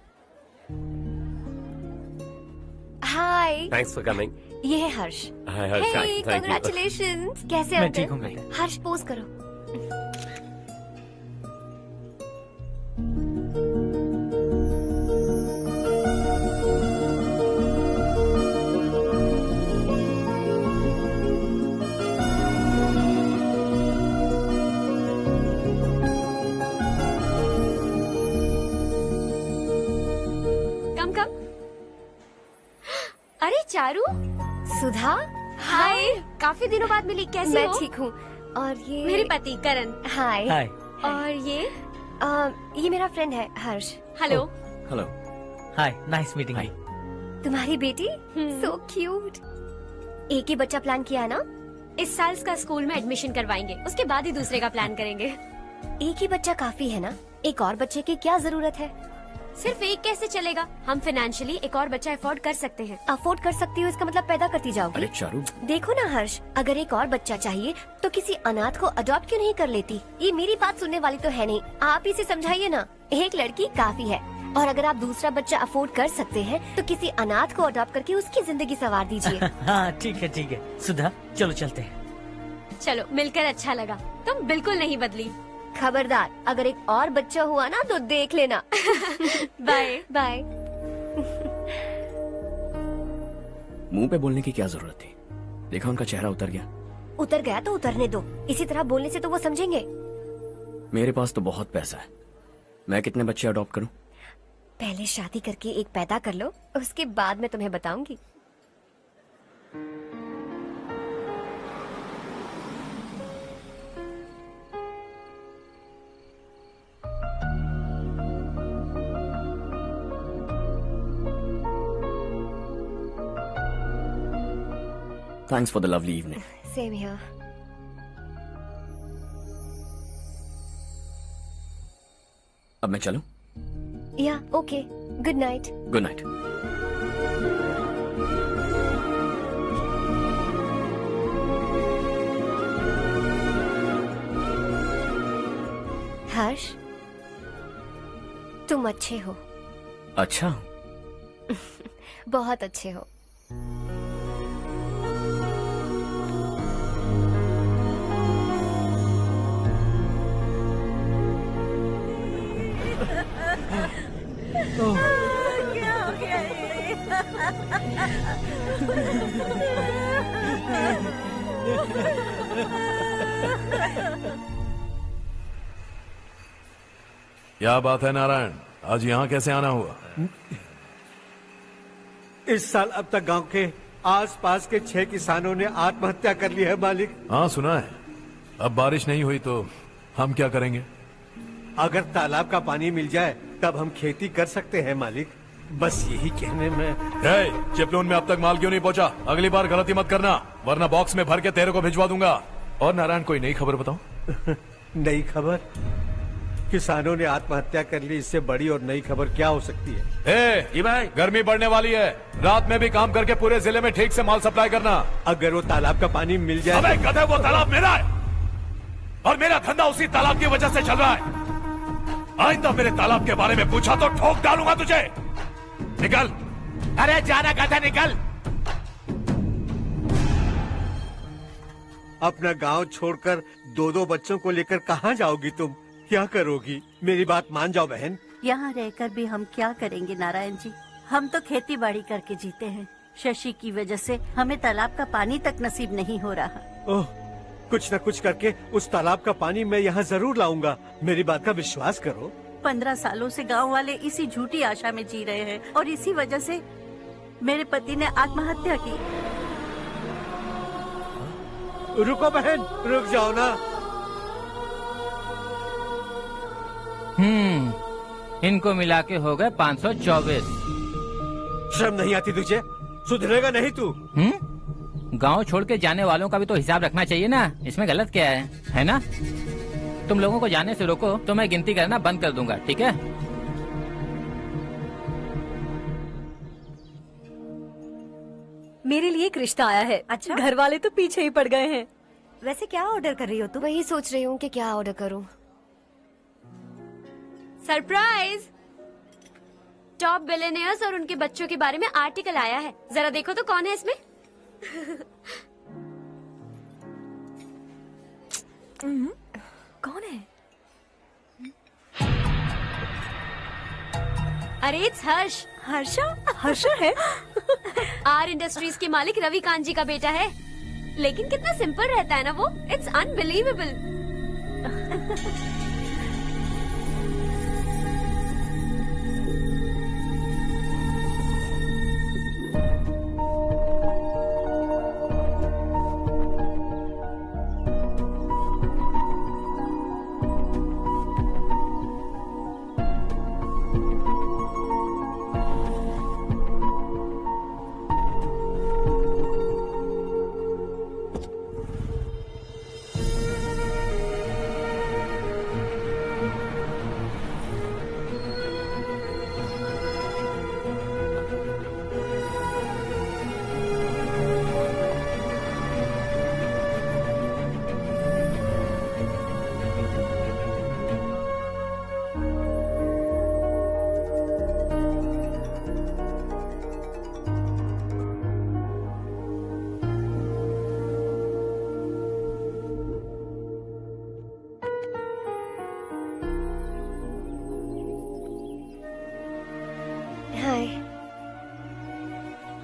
हाय। Thanks for coming. ये है Harsh. Hi Harsh, thank you. Congratulations. कैसे मैं हो ठीक तुम? हूँ। हर्ष पोज करो। अरे चारू, सुधा, हाय। काफी दिनों बाद मिली, कैसी हो? मैं ठीक हूँ। और ये मेरे पति करण। हाय। हाय। और ये मेरा फ्रेंड है Harsh. Hello. Hello. Hi, nice meeting you. तुम्हारी बेटी सो क्यूट। एक ही बच्चा प्लान किया है ना? इस साल इसका स्कूल में एडमिशन करवाएंगे, उसके बाद ही दूसरे का प्लान करेंगे। एक ही बच्चा काफी है ना? एक और बच्चे की क्या जरूरत है? सिर्फ एक कैसे चलेगा? हम फाइनेंशियली एक और बच्चा अफोर्ड कर सकते हैं। अफोर्ड कर सकती हो इसका मतलब पैदा करती जाओगी? अरे चारू, देखो ना हर्ष, अगर एक और बच्चा चाहिए तो किसी अनाथ को अडॉप्ट क्यों नहीं कर लेती? ये मेरी बात सुनने वाली तो है नहीं, आप इसे समझाइए ना। एक लड़की काफी है, और अगर आप दूसरा बच्चा अफोर्ड कर सकते हैं तो किसी अनाथ को अडॉप्ट करके उसकी जिंदगी संवार दीजिए। हाँ ठीक है सुधा, चलो चलते हैं। चलो, मिलकर अच्छा लगा। तुम बिल्कुल नहीं बदली। खबरदार, अगर एक और बच्चा हुआ ना तो देख लेना। Bye bye. मुंह पे बोलने की क्या जरूरत थी? देखा उनका चेहरा उतर गया। उतर गया तो उतरने दो, इसी तरह बोलने से तो वो समझेंगे। मेरे पास तो बहुत पैसा है, मैं कितने बच्चे अडॉप्ट करूं? पहले शादी करके एक पैदा कर लो, उसके बाद मैं तुम्हें बताऊंगी। Thanks for the lovely evening. Same here. अब मैं चलूं? Yeah, okay. Good night. Good night. हर्ष, तुम अच्छे हो। अच्छा। बहुत अच्छे हो। क्या हो गया क्या बात है नारायण, आज यहाँ कैसे आना हुआ? इस साल अब तक गांव के आसपास के 6 किसानों ने आत्महत्या कर ली है मालिक। हाँ सुना है। अब बारिश नहीं हुई तो हम क्या करेंगे? अगर तालाब का पानी मिल जाए तब हम खेती कर सकते हैं मालिक। बस यही कहने में। चिपलून में अब तक माल क्यों नहीं पहुंचा? अगली बार गलती मत करना, वरना बॉक्स में भर के तेरे को भिजवा दूंगा। और नारायण, कोई नई खबर बताऊं? नई खबर? किसानों ने आत्महत्या कर ली, इससे बड़ी और नई खबर क्या हो सकती है? ये भाई, गर्मी बढ़ने वाली है, रात में भी काम करके पूरे जिले में ठीक से माल सप्लाई करना। अगर वो तालाब का पानी मिल जाए। अबे गधे, वो तालाब मेरा है और मेरा धंधा उसी तालाब की वजह से चल रहा है। आइंदा तो मेरे तालाब के बारे में पूछा तो ठोक डालूंगा तुझे। निकल। अरे जाना गधा, निकल। अपना गांव छोड़कर 2-2 बच्चों को लेकर कहाँ जाओगी तुम? क्या करोगी? मेरी बात मान जाओ बहन। यहाँ रहकर भी हम क्या करेंगे नारायण जी? हम तो खेती बाड़ी करके जीते हैं। शशि की वजह से हमें तालाब का पानी तक नसीब नहीं हो रहा। ओह, कुछ न कुछ करके उस तालाब का पानी मैं यहाँ जरूर लाऊंगा। मेरी बात का विश्वास करो। 15 सालों से गांव वाले इसी झूठी आशा में जी रहे हैं और इसी वजह से मेरे पति ने आत्महत्या की। रुको बहन, रुक जाओ ना। इनको मिला के हो गए 524। शर्म नहीं आती तुझे? सुधरेगा नहीं तू। गांव छोड़ के जाने वालों का भी तो हिसाब रखना चाहिए ना, इसमें गलत क्या है ना? तुम लोगों को जाने से रोको तो मैं गिनती करना बंद कर दूंगा, ठीक है? मेरे लिए एक रिश्ता आया है। अच्छा, घर वाले तो पीछे ही पड़ गए हैं। वैसे क्या ऑर्डर कर रही हो तुम? वही सोच रही हूँ कि क्या ऑर्डर करूँ। सरप्राइज! टॉप बिलियनियर्स और उनके बच्चों के बारे में आर्टिकल आया है, जरा देखो तो कौन है इसमें। कौन है? अरे इट्स हर्ष। हर्षा है? आर इंडस्ट्रीज के मालिक रवि कांत जी का बेटा है। लेकिन कितना सिंपल रहता है ना वो, it's unbelievable.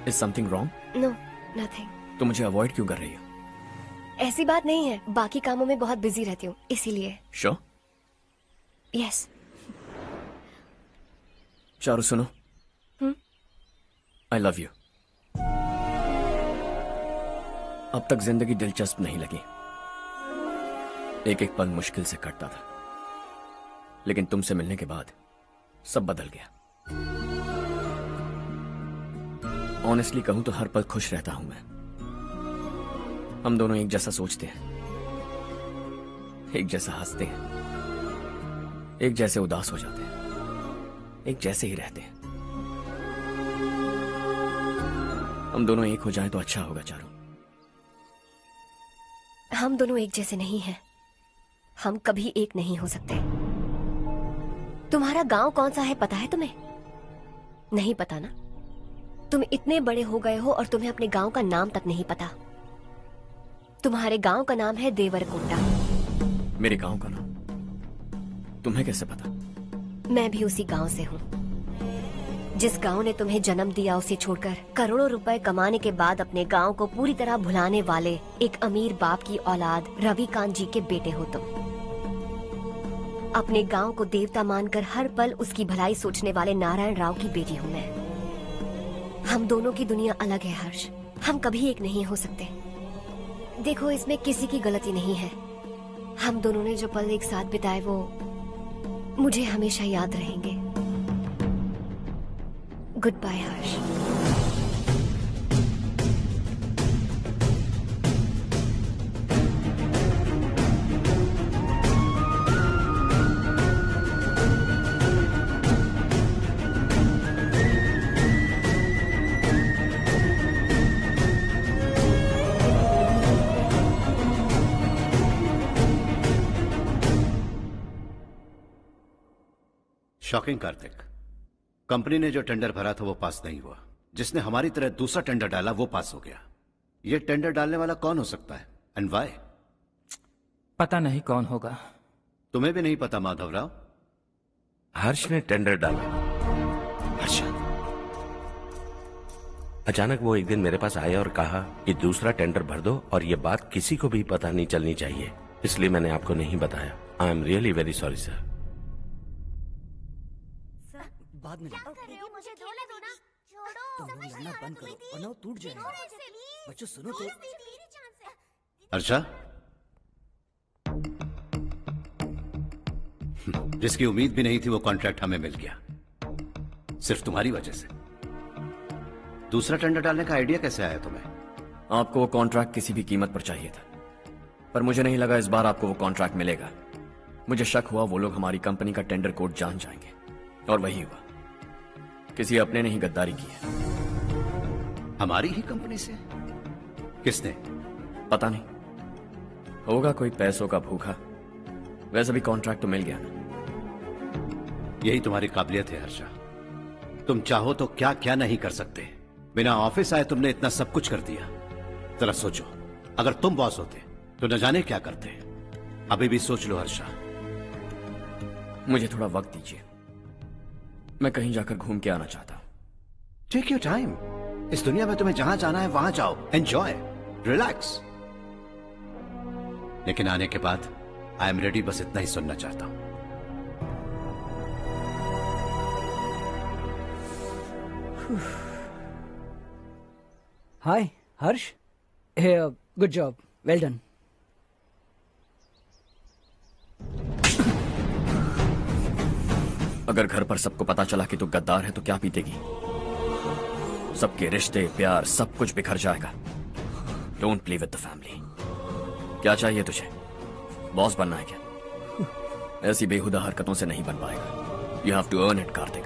Is something wrong? No, nothing. तो मुझे अवॉइड क्यों कर रही हो? ऐसी बात नहीं है, बाकी कामों में बहुत बिजी रहती हूँ इसीलिए। Sure? Yes. चारू सुनो। I love you. अब तक जिंदगी दिलचस्प नहीं लगी, एक एक पल मुश्किल से कटता था, लेकिन तुमसे मिलने के बाद सब बदल गया। ऑनेस्टली कहूं तो हर पल खुश रहता हूं मैं। हम दोनों एक जैसा सोचते हैं, एक जैसा हंसते हैं, एक जैसे उदास हो जाते हैं, एक जैसे ही रहते हैं। हम दोनों एक हो जाएं तो अच्छा होगा चारू। हम दोनों एक जैसे नहीं हैं, हम कभी एक नहीं हो सकते। तुम्हारा गांव कौन सा है पता है तुम्हें? नहीं पता ना? तुम इतने बड़े हो गए हो और तुम्हें अपने गांव का नाम तक नहीं पता। तुम्हारे गांव का नाम है देवरकोंडा। मेरे गांव का नाम तुम्हें कैसे पता? मैं भी उसी गांव से हूँ। जिस गांव ने तुम्हें जन्म दिया उसे छोड़कर करोड़ों रुपए कमाने के बाद अपने गांव को पूरी तरह भुलाने वाले एक अमीर बाप की औलाद रवि कांत जी के बेटे हो तुम। अपने गांव को देवता मानकर हर पल उसकी भलाई सोचने वाले नारायण राव की बेटी हूँ मैं। हम दोनों की दुनिया अलग है हर्ष, हम कभी एक नहीं हो सकते। देखो इसमें किसी की गलती नहीं है। हम दोनों ने जो पल एक साथ बिताए वो मुझे हमेशा याद रहेंगे। गुड बाय हर्ष। शॉकिंग कार्तिक, कंपनी ने जो टेंडर भरा था वो पास नहीं हुआ। जिसने हमारी तरह दूसरा टेंडर डाला वो पास हो गया। ये टेंडर डालने वाला कौन हो सकता है एंड व्हाई? पता नहीं कौन होगा। तुम्हें भी नहीं पता माधवराव? हर्ष ने टेंडर डाला। हर्ष अचानक वो एक दिन मेरे पास आया और कहा कि दूसरा टेंडर भर दो और ये बात किसी को भी पता नहीं चलनी चाहिए, इसलिए मैंने आपको नहीं बताया। I am really very sorry sir. बाद में मुझे धोने दो ना। छोड़ो, तुम लोग लड़ना बंद करो वरना वो टूट जाएगा। बच्चों सुनो तो। अर्षा, जिसकी उम्मीद भी नहीं थी वो कॉन्ट्रैक्ट हमें मिल गया, सिर्फ तुम्हारी वजह से। दूसरा टेंडर डालने का आइडिया कैसे आया तुम्हें? आपको वो कॉन्ट्रैक्ट किसी भी कीमत पर चाहिए था, पर मुझे नहीं लगा इस बार आपको वो कॉन्ट्रैक्ट मिलेगा। मुझे शक हुआ वो लोग हमारी कंपनी का टेंडर कोड जान जाएंगे, और वही हुआ। किसी अपने ने ही गद्दारी की है। हमारी ही कंपनी से? किसने? पता नहीं, होगा कोई पैसों का भूखा। वैसे भी कॉन्ट्रैक्ट तो मिल गया ना। यही तुम्हारी काबिलियत है हर्षा। तुम चाहो तो क्या क्या नहीं कर सकते। बिना ऑफिस आए तुमने इतना सब कुछ कर दिया। जरा सोचो, अगर तुम बॉस होते तो न जाने क्या करते। अभी भी सोच लो हर्षा। मुझे थोड़ा वक्त दीजिए, मैं कहीं जाकर घूम के आना चाहता हूं। Take your time. इस दुनिया में तुम्हें जहां जाना है वहां जाओ, एंजॉय, रिलैक्स। लेकिन आने के बाद आई एम रेडी, बस इतना ही सुनना चाहता हूं। हाय हर्ष, गुड जॉब, वेल डन। अगर घर पर सबको पता चला कि तू गद्दार है तो क्या पीतेगी? सबके रिश्ते, प्यार, सब कुछ बिखर जाएगा। Don't play with the family. क्या चाहिए तुझे? बॉस बनना है क्या? ऐसी बेहुदा हरकतों से नहीं बन पाएगा। You have to earn it Kartik.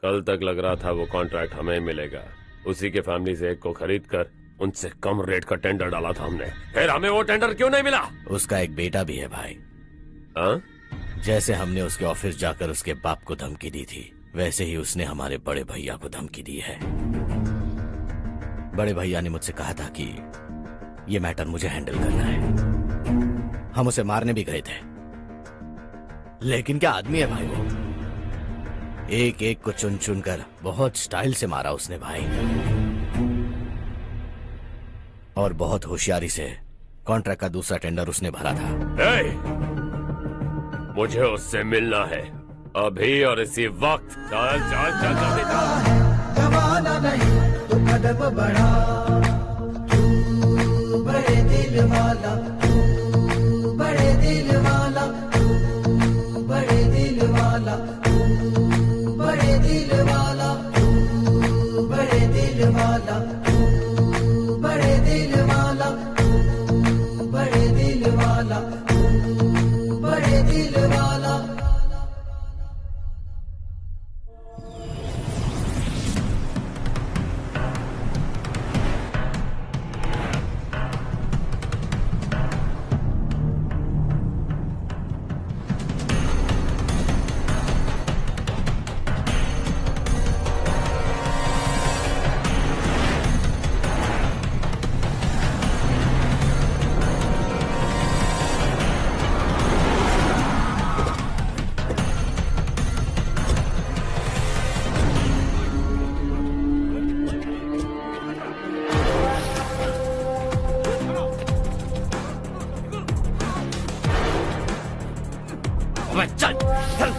कल तक लग रहा था वो कॉन्ट्रैक्ट हमें मिलेगा। उसी के फैमिली से एक को खरीद कर उनसे कम रेट का टेंडर डाला था हमने। फिर हमें वो टेंडर क्यों नहीं मिला? उसका एक बेटा भी है भाई। हाँ? जैसे हमने उसके ऑफिस जाकर उसके बाप को धमकी दी थी, वैसे ही उसने हमारे बड़े भैया को धमकी दी है। बड़े भैया ने मुझसे कहा था कि ये मैटर मुझे हैंडल करना है। हम उसे मारने भी गए थे, लेकिन क्या आदमी है भाई वो। एक एक को चुन चुन कर बहुत स्टाइल से मारा उसने भाई, और बहुत होशियारी से कॉन्ट्रैक्ट का दूसरा टेंडर उसने भरा था। मुझे उससे मिलना है अभी और इसी वक्त। चल चल चल जल्दी चल। जमाना नहीं तू कदम बढ़ा, तू बड़े दिल वाला, तू बड़े दिल वाला, तू बड़े दिल वाला, तू बड़े दिल वाला, तू बड़े दिल वाला, तू बड़े दिल वाला, तू बड़े दिल वाला, तू बड़े दिल वाला। चल चल।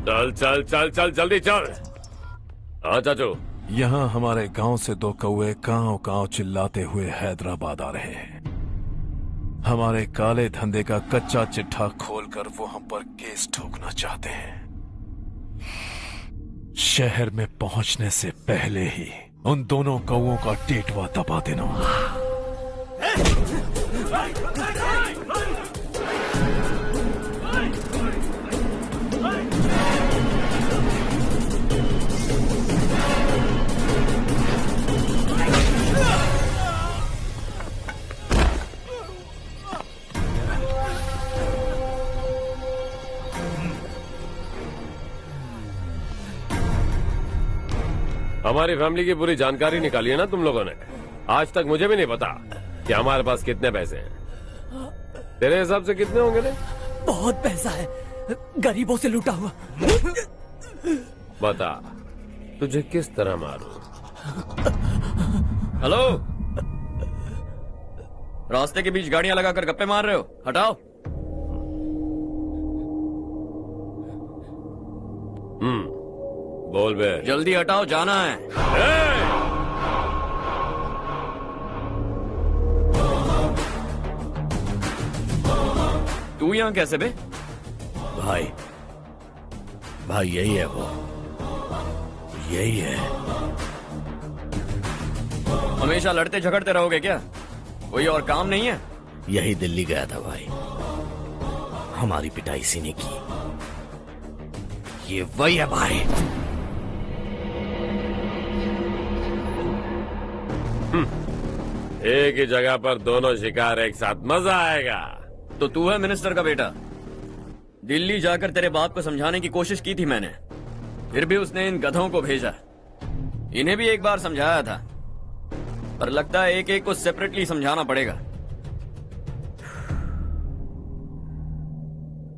चल चल चल चल जल्दी चल। हाँ चाचू। यहाँ हमारे गांव से दो कौवे गांव गांव चिल्लाते हुए हैदराबाद आ रहे हैं। हमारे काले धंधे का कच्चा चिट्ठा खोलकर वो हम पर केस ठोकना चाहते हैं। शहर में पहुंचने से पहले ही उन दोनों कौवों का टेटवा दबा देना। हमारी फैमिली की पूरी जानकारी निकाली है ना तुम लोगों ने। आज तक मुझे भी नहीं पता कि हमारे पास कितने पैसे हैं। तेरे हिसाब से कितने होंगे रे? बहुत पैसा है, गरीबों से लूटा हुआ। बता तुझे किस तरह मारूं? हेलो, रास्ते के बीच गाड़ियां लगाकर गप्पे मार रहे हो? हटाओ। बोल बे। जल्दी हटाओ, जाना है। तू यहाँ कैसे बे? भाई भाई यही है वो, यही है। हमेशा लड़ते झगड़ते रहोगे क्या? कोई और काम नहीं है? यही दिल्ली गया था भाई, हमारी पिटाई इसी ने की। ये वही है भाई। एक ही जगह पर दोनों शिकार एक साथ, मजा आएगा। तो तू है मिनिस्टर का बेटा? दिल्ली जाकर तेरे बाप को समझाने की कोशिश की थी मैंने, फिर भी उसने इन गधों को भेजा। इन्हें भी एक बार समझाया था, पर लगता है एक एक को सेपरेटली समझाना पड़ेगा।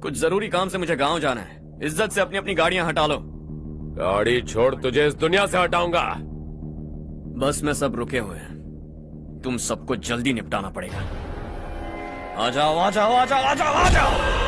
कुछ जरूरी काम से मुझे गांव जाना है। इज्जत से अपनी अपनी गाड़ियां हटा लो। गाड़ी छोड़, तुझे इस दुनिया से हटाऊंगा। बस में सब रुके हुए हैं, तुम सबको जल्दी निपटाना पड़ेगा। आ जाओ आ जाओ आ जाओ आ जाओ आ जाओ।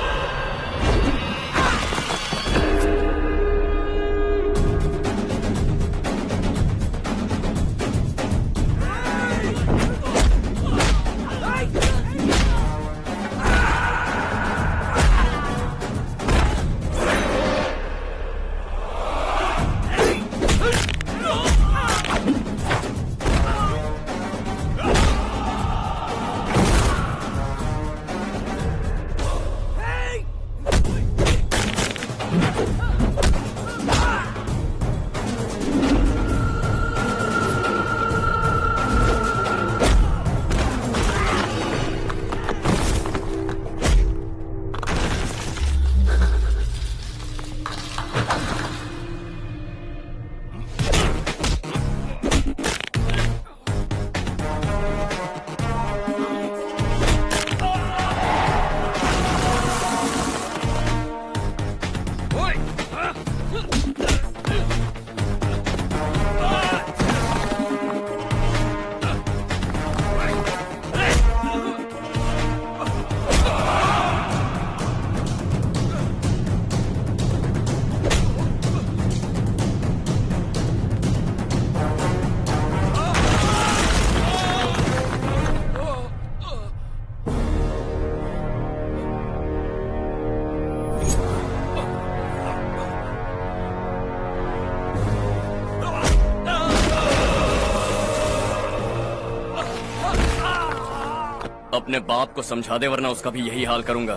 अपने बाप को समझा दे, वरना उसका भी यही हाल करूंगा।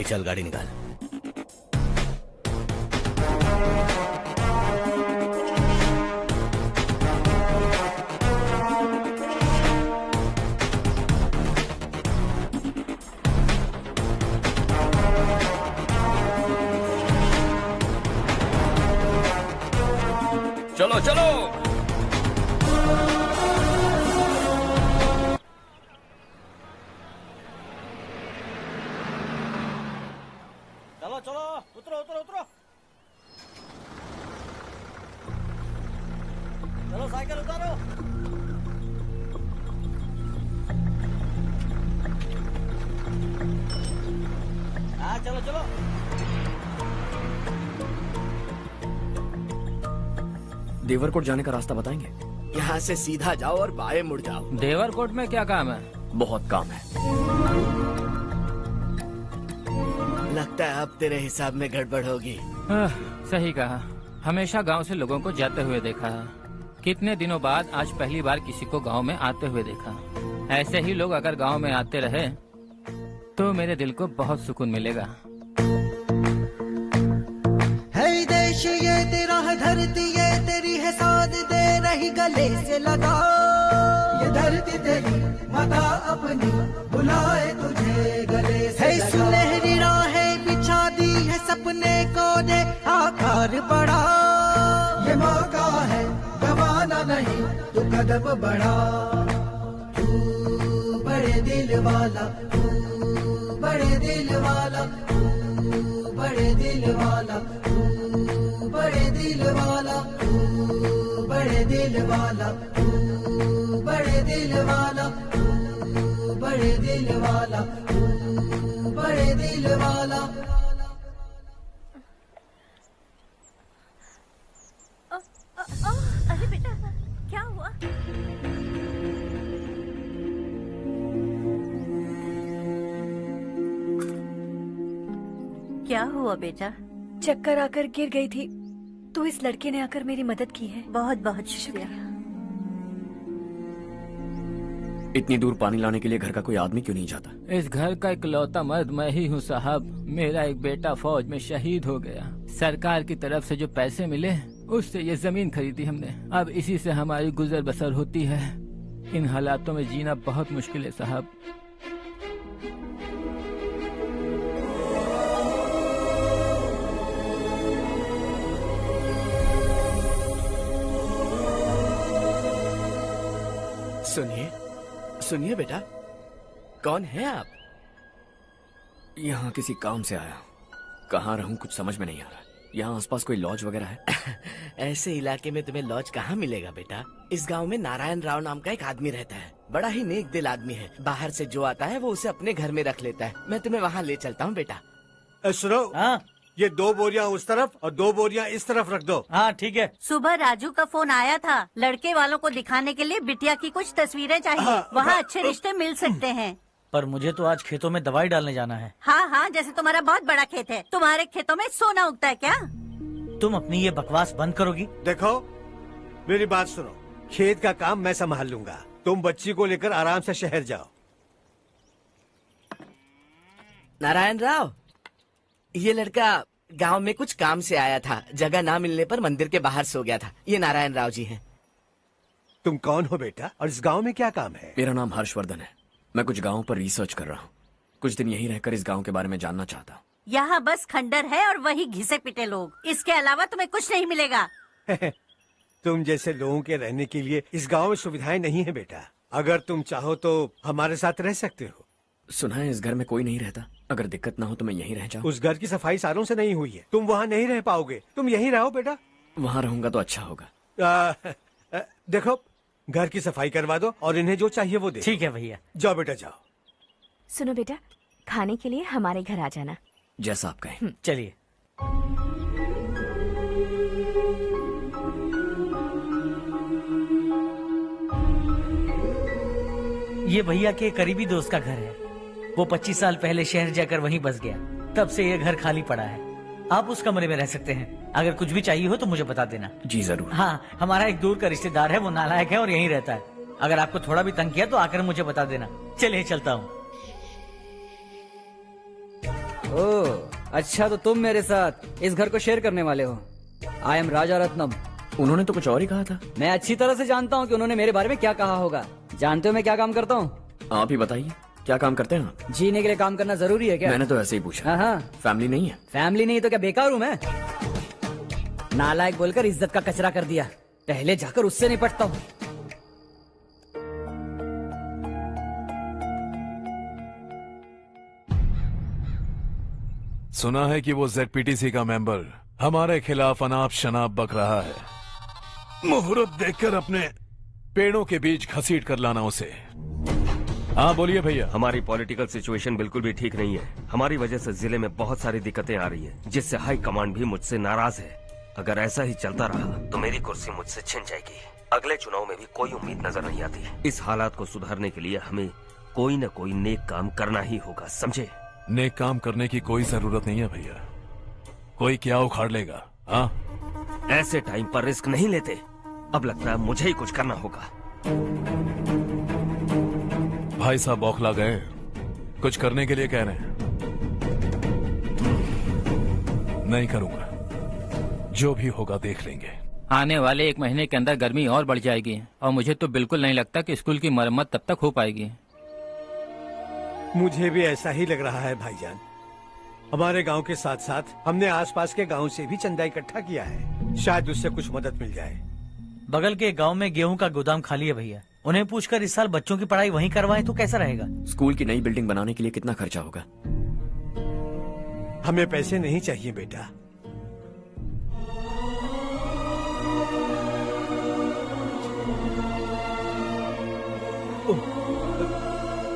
चल गाड़ी निकाल। चलो चलो। चलो चलो, उतरो उतरो उतरो। चलो साइकिल उतारो। हाँ चलो चलो। देवरकोट जाने का रास्ता बताएंगे? यहाँ से सीधा जाओ और बाएं मुड़ जाओ। देवरकोट में क्या काम है? बहुत काम है। लगता है अब तेरे हिसाब में गड़बड़ होगी। सही कहा। हमेशा गांव से लोगों को जाते हुए देखा है, कितने दिनों बाद आज पहली बार किसी को गांव में आते हुए देखा। ऐसे ही लोग अगर गांव में आते रहे तो मेरे दिल को बहुत सुकून मिलेगा। है देश ये तेरा है, धरती ये तेरी है, साथ दे रही गले से लगा। ये धरती तेरी माता अपनी बुलाए तुझे गले से लगा। सुनहरी राहें बिछा दी है, सपने को दे आकार बढ़ा। ये मौका है गवाना नहीं, तू कदम बढ़ा। तू बड़े दिल वाला, तू बड़े दिल वाला, तू बड़े दिल वाला, तू बड़े दिल वाला, तू बड़े दिल वाला, तू बड़े दिल वाला, तू बड़े दिल वाला, तू बड़े दिल वाला। अरे बेटा क्या हुआ? क्या हुआ बेटा? चक्कर आकर गिर गई थी तो इस लड़के ने आकर मेरी मदद की है। बहुत बहुत शुक्रिया। इतनी दूर पानी लाने के लिए घर का कोई आदमी क्यों नहीं जाता? इस घर का इकलौता मर्द मैं ही हूँ साहब। मेरा एक बेटा फौज में शहीद हो गया। सरकार की तरफ से जो पैसे मिले उससे ये जमीन खरीदी हमने। अब इसी से हमारी गुजर बसर होती है। इन हालातों में जीना बहुत मुश्किल है साहब। सुनिए सुनिए बेटा, कौन है आप? यहाँ किसी काम से आया। कहाँ रहूं कुछ समझ में नहीं आ रहा। यहाँ आसपास कोई लॉज वगैरह है? ऐसे इलाके में तुम्हें लॉज कहाँ मिलेगा बेटा? इस गांव में नारायण राव नाम का एक आदमी रहता है। बड़ा ही नेक दिल आदमी है। बाहर से जो आता है वो उसे अपने घर में रख लेता है। मैं तुम्हें वहाँ ले चलता हूँ बेटा। सुनो, ये 2 बोरियां उस तरफ और 2 बोरियां इस तरफ रख दो। हाँ ठीक है। सुबह राजू का फोन आया था। लड़के वालों को दिखाने के लिए बिटिया की कुछ तस्वीरें चाहिए। वहाँ अच्छे रिश्ते मिल सकते हैं। पर मुझे तो आज खेतों में दवाई डालने जाना है। हाँ हाँ, जैसे तुम्हारा बहुत बड़ा खेत है। तुम्हारे खेतों में सोना उगता है क्या? तुम अपनी ये बकवास बंद करोगी? देखो मेरी बात सुनो, खेत का काम मैं संभाल लूंगा। तुम बच्ची को लेकर आराम से शहर जाओ। नारायण राव, ये लड़का गांव में कुछ काम से आया था। जगह ना मिलने पर मंदिर के बाहर सो गया था। ये नारायण राव जी हैं। तुम कौन हो बेटा और इस गांव में क्या काम है? मेरा नाम हर्षवर्धन है। मैं कुछ गाँव पर रिसर्च कर रहा हूँ। कुछ दिन यहीं रहकर इस गाँव के बारे में जानना चाहता हूँ। यहाँ बस खंडर है और वही घिसे पिटे लोग। इसके अलावा तुम्हें कुछ नहीं मिलेगा। तुम जैसे लोगों के रहने के लिए इस गांव में सुविधाएं नहीं है बेटा। अगर तुम चाहो तो हमारे साथ रह सकते हो। सुना है इस घर में कोई नहीं रहता। अगर दिक्कत ना हो तो मैं यहीं रह जाऊँ। उस घर की सफाई सालों से नहीं हुई है। तुम वहाँ नहीं रह पाओगे। तुम यहीं रहो बेटा। वहाँ रहूंगा तो अच्छा होगा। देखो, घर की सफाई करवा दो और इन्हें जो चाहिए वो दे। ठीक है भैया। जाओ बेटा जाओ। सुनो बेटा, खाने के लिए हमारे घर आ जाना। जैसा आप कहें। चलिए। ये भैया के करीबी दोस्त का घर है। वो 25 साल पहले शहर जाकर वहीं बस गया। तब से ये घर खाली पड़ा है। आप उस कमरे में रह सकते हैं। अगर कुछ भी चाहिए हो तो मुझे बता देना। जी जरूर। हाँ, हमारा एक दूर का रिश्तेदार है। वो नालायक है और यहीं रहता है। अगर आपको थोड़ा भी तंग किया तो आकर मुझे बता देना। चलिए चलता हूँ। ओह अच्छा, तो तुम मेरे साथ इस घर को शेयर करने वाले हो। आई एम राजा रत्नम। उन्होंने तो कुछ और ही कहा था। मैं अच्छी तरह से जानता हूँ कि उन्होंने मेरे बारे में क्या कहा होगा। जानते हो मैं क्या काम करता हूँ? आप ही बताइए, क्या काम करते हैं आप? जीने के लिए काम करना जरूरी है क्या? मैंने तो ऐसे ही पूछा। हाँ। फैमिली नहीं है? फैमिली नहीं तो क्या बेकार हूँ मैं? नालायक बोलकर इज्जत का कचरा कर दिया। पहले जाकर उससे निपटता हूँ। सुना है कि वो ZPTC का मेंबर हमारे खिलाफ अनाप शनाप बक रहा है। मुहूर्त देखकर अपने पेड़ों के बीच घसीट कर लाना उसे। हाँ बोलिए भैया। हमारी पॉलिटिकल सिचुएशन बिल्कुल भी ठीक नहीं है। हमारी वजह से जिले में बहुत सारी दिक्कतें आ रही है, जिससे हाई कमांड भी मुझसे नाराज है। अगर ऐसा ही चलता रहा तो मेरी कुर्सी मुझसे छिन जाएगी। अगले चुनाव में भी कोई उम्मीद नजर नहीं आती। इस हालात को सुधारने के लिए हमें कोई न कोई नेक काम करना ही होगा, समझे? नेक काम करने की कोई जरूरत नहीं है भैया। कोई क्या उखाड़ लेगा? हाँ, ऐसे टाइम पर रिस्क नहीं लेते। अब लगता है मुझे ही कुछ करना होगा। भाई साहब बौखला गए, कुछ करने के लिए कह रहे हैं। नहीं करूंगा, जो भी होगा देख लेंगे। आने वाले 1 महीने के अंदर गर्मी और बढ़ जाएगी और मुझे तो बिल्कुल नहीं लगता कि स्कूल की मरम्मत तब तक हो पाएगी। मुझे भी ऐसा ही लग रहा है भाईजान। हमारे गांव के साथ साथ हमने आसपास के गांव से भी चंदा इकट्ठा किया है। शायद उससे कुछ मदद मिल जाए। बगल के गांव में गेहूं का गोदाम खाली है भैया। उन्हें पूछकर इस साल बच्चों की पढ़ाई वहीं करवाएं तो कैसा रहेगा? स्कूल की नई बिल्डिंग बनाने के लिए कितना खर्चा होगा? हमें पैसे नहीं चाहिए बेटा।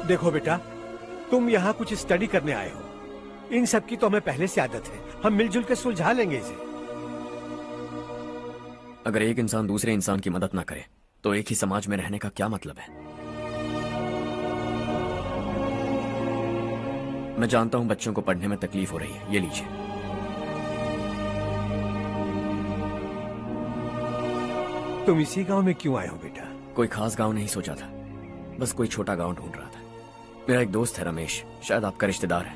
देखो बेटा, तुम यहाँ कुछ स्टडी करने आए हो। इन सब की तो हमें पहले से आदत है। हम मिलजुल के सुलझा लेंगे इसे। अगर एक इंसान दूसरे इंसान की मदद ना करे तो एक ही समाज में रहने का क्या मतलब है? मैं जानता हूं बच्चों को पढ़ने में तकलीफ हो रही है, ये लीजिए। तुम इसी गांव में क्यों आए हो बेटा? कोई खास गांव नहीं सोचा था, बस कोई छोटा गांव ढूंढ रहा था। मेरा एक दोस्त है रमेश, शायद आपका रिश्तेदार है,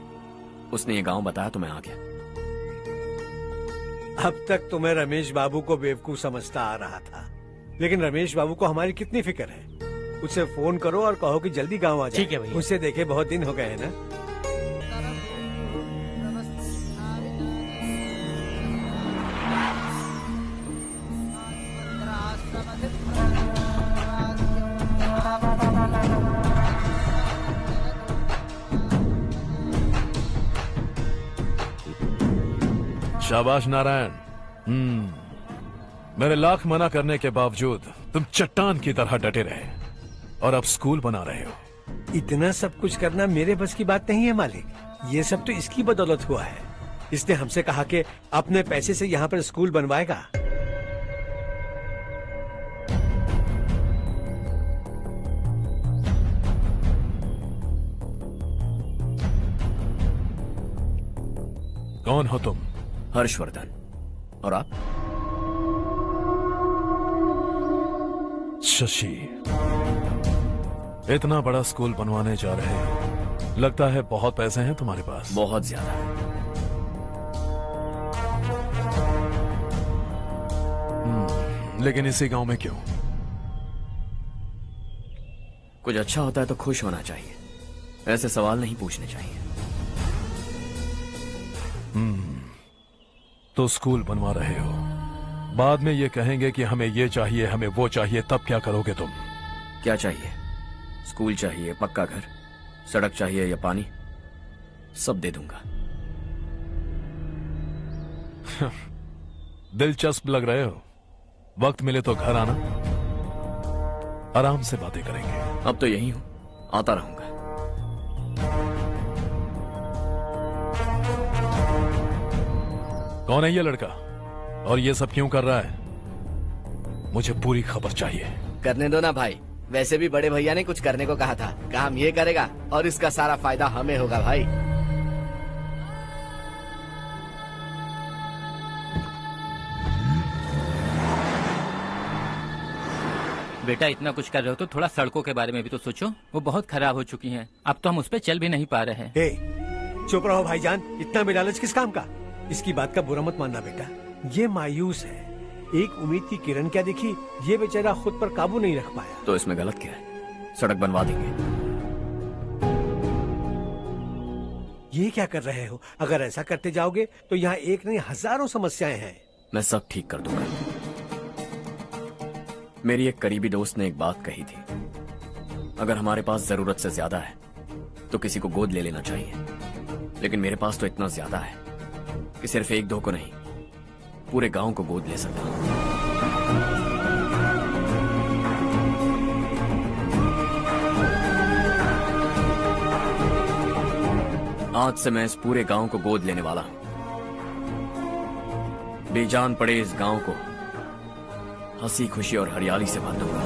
उसने ये गांव बताया तो मैं आ गया। अब तक तो मैं रमेश बाबू को बेवकूफ समझता आ रहा था, लेकिन रमेश बाबू को हमारी कितनी फिक्र है। उसे फोन करो और कहो कि जल्दी गांव आ जाए। ठीक है भैया। उसे देखे बहुत दिन हो गए हैं ना। शाबाश नारायण। मेरे लाख मना करने के बावजूद तुम चट्टान की तरह डटे रहे और अब स्कूल बना रहे हो। इतना सब कुछ करना मेरे बस की बात नहीं है मालिक, ये सब तो इसकी बदौलत हुआ है। इसने हमसे कहा कि अपने पैसे से यहाँ पर स्कूल बनवाएगा। कौन हो तुम? हर्षवर्धन। और आप? शशि। इतना बड़ा स्कूल बनवाने जा रहे हो, लगता है बहुत पैसे हैं तुम्हारे पास। बहुत ज्यादा। लेकिन इसी गांव में क्यों? कुछ अच्छा होता है तो खुश होना चाहिए, ऐसे सवाल नहीं पूछने चाहिए। तो स्कूल बनवा रहे हो, बाद में ये कहेंगे कि हमें ये चाहिए, हमें वो चाहिए, तब क्या करोगे तुम? क्या चाहिए? स्कूल चाहिए, पक्का घर, सड़क चाहिए या पानी, सब दे दूंगा। दिलचस्प लग रहे हो। वक्त मिले तो घर आना, आराम से बातें करेंगे। अब तो यही हूं, आता रहूंगा। कौन है ये लड़का और ये सब क्यों कर रहा है? मुझे पूरी खबर चाहिए। करने दो ना भाई, वैसे भी बड़े भैया ने कुछ करने को कहा था, काम ये करेगा और इसका सारा फायदा हमें होगा भाई। बेटा इतना कुछ कर रहे हो तो थोड़ा सड़कों के बारे में भी तो सोचो, वो बहुत खराब हो चुकी हैं। अब तो हम उस पर चल भी नहीं पा रहे हैं। चुप रहो भाईजान, इतना भी लालच किस काम का? इसकी बात का बुरा मत मानना बेटा, ये मायूस है। एक उम्मीद की किरण क्या दिखी, ये बेचारा खुद पर काबू नहीं रख पाया। तो इसमें गलत क्या है? सड़क बनवा देंगे। ये क्या कर रहे हो? अगर ऐसा करते जाओगे तो यहाँ एक नहीं हजारों समस्याएं हैं। मैं सब ठीक कर दूंगा। मेरी एक करीबी दोस्त ने एक बात कही थी, अगर हमारे पास जरूरत से ज्यादा है तो किसी को गोद ले लेना चाहिए। लेकिन मेरे पास तो इतना ज्यादा है कि सिर्फ एक दो को नहीं, पूरे गांव को गोद ले सकता हूं। आज से मैं इस पूरे गांव को गोद लेने वाला हूं। बेजान पड़े इस गांव को हंसी खुशी और हरियाली से भर दूंगा।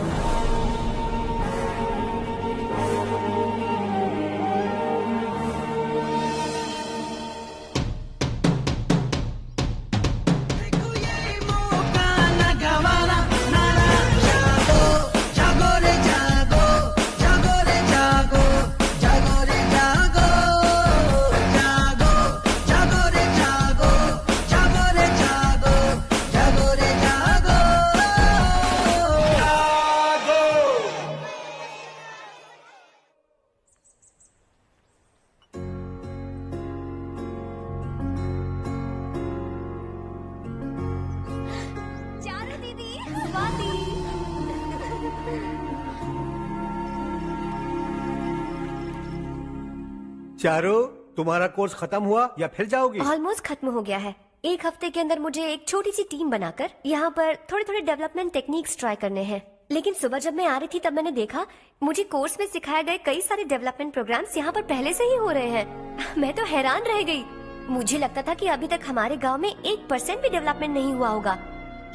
चारों, तुम्हारा कोर्स खत्म हुआ या फिर जाओगी? ऑलमोस्ट खत्म हो गया है। एक हफ्ते के अंदर मुझे एक छोटी सी टीम बनाकर यहाँ पर थोड़े थोड़े डेवलपमेंट टेक्निक्स ट्राई करने हैं। लेकिन सुबह जब मैं आ रही थी तब मैंने देखा मुझे कोर्स में सिखाए गए कई सारे डेवलपमेंट प्रोग्राम्स यहाँ पर पहले से ही हो रहे हैं। मैं तो हैरान रह गई। मुझे लगता था कि अभी तक हमारे गाँव में 1% भी डेवलपमेंट नहीं हुआ होगा,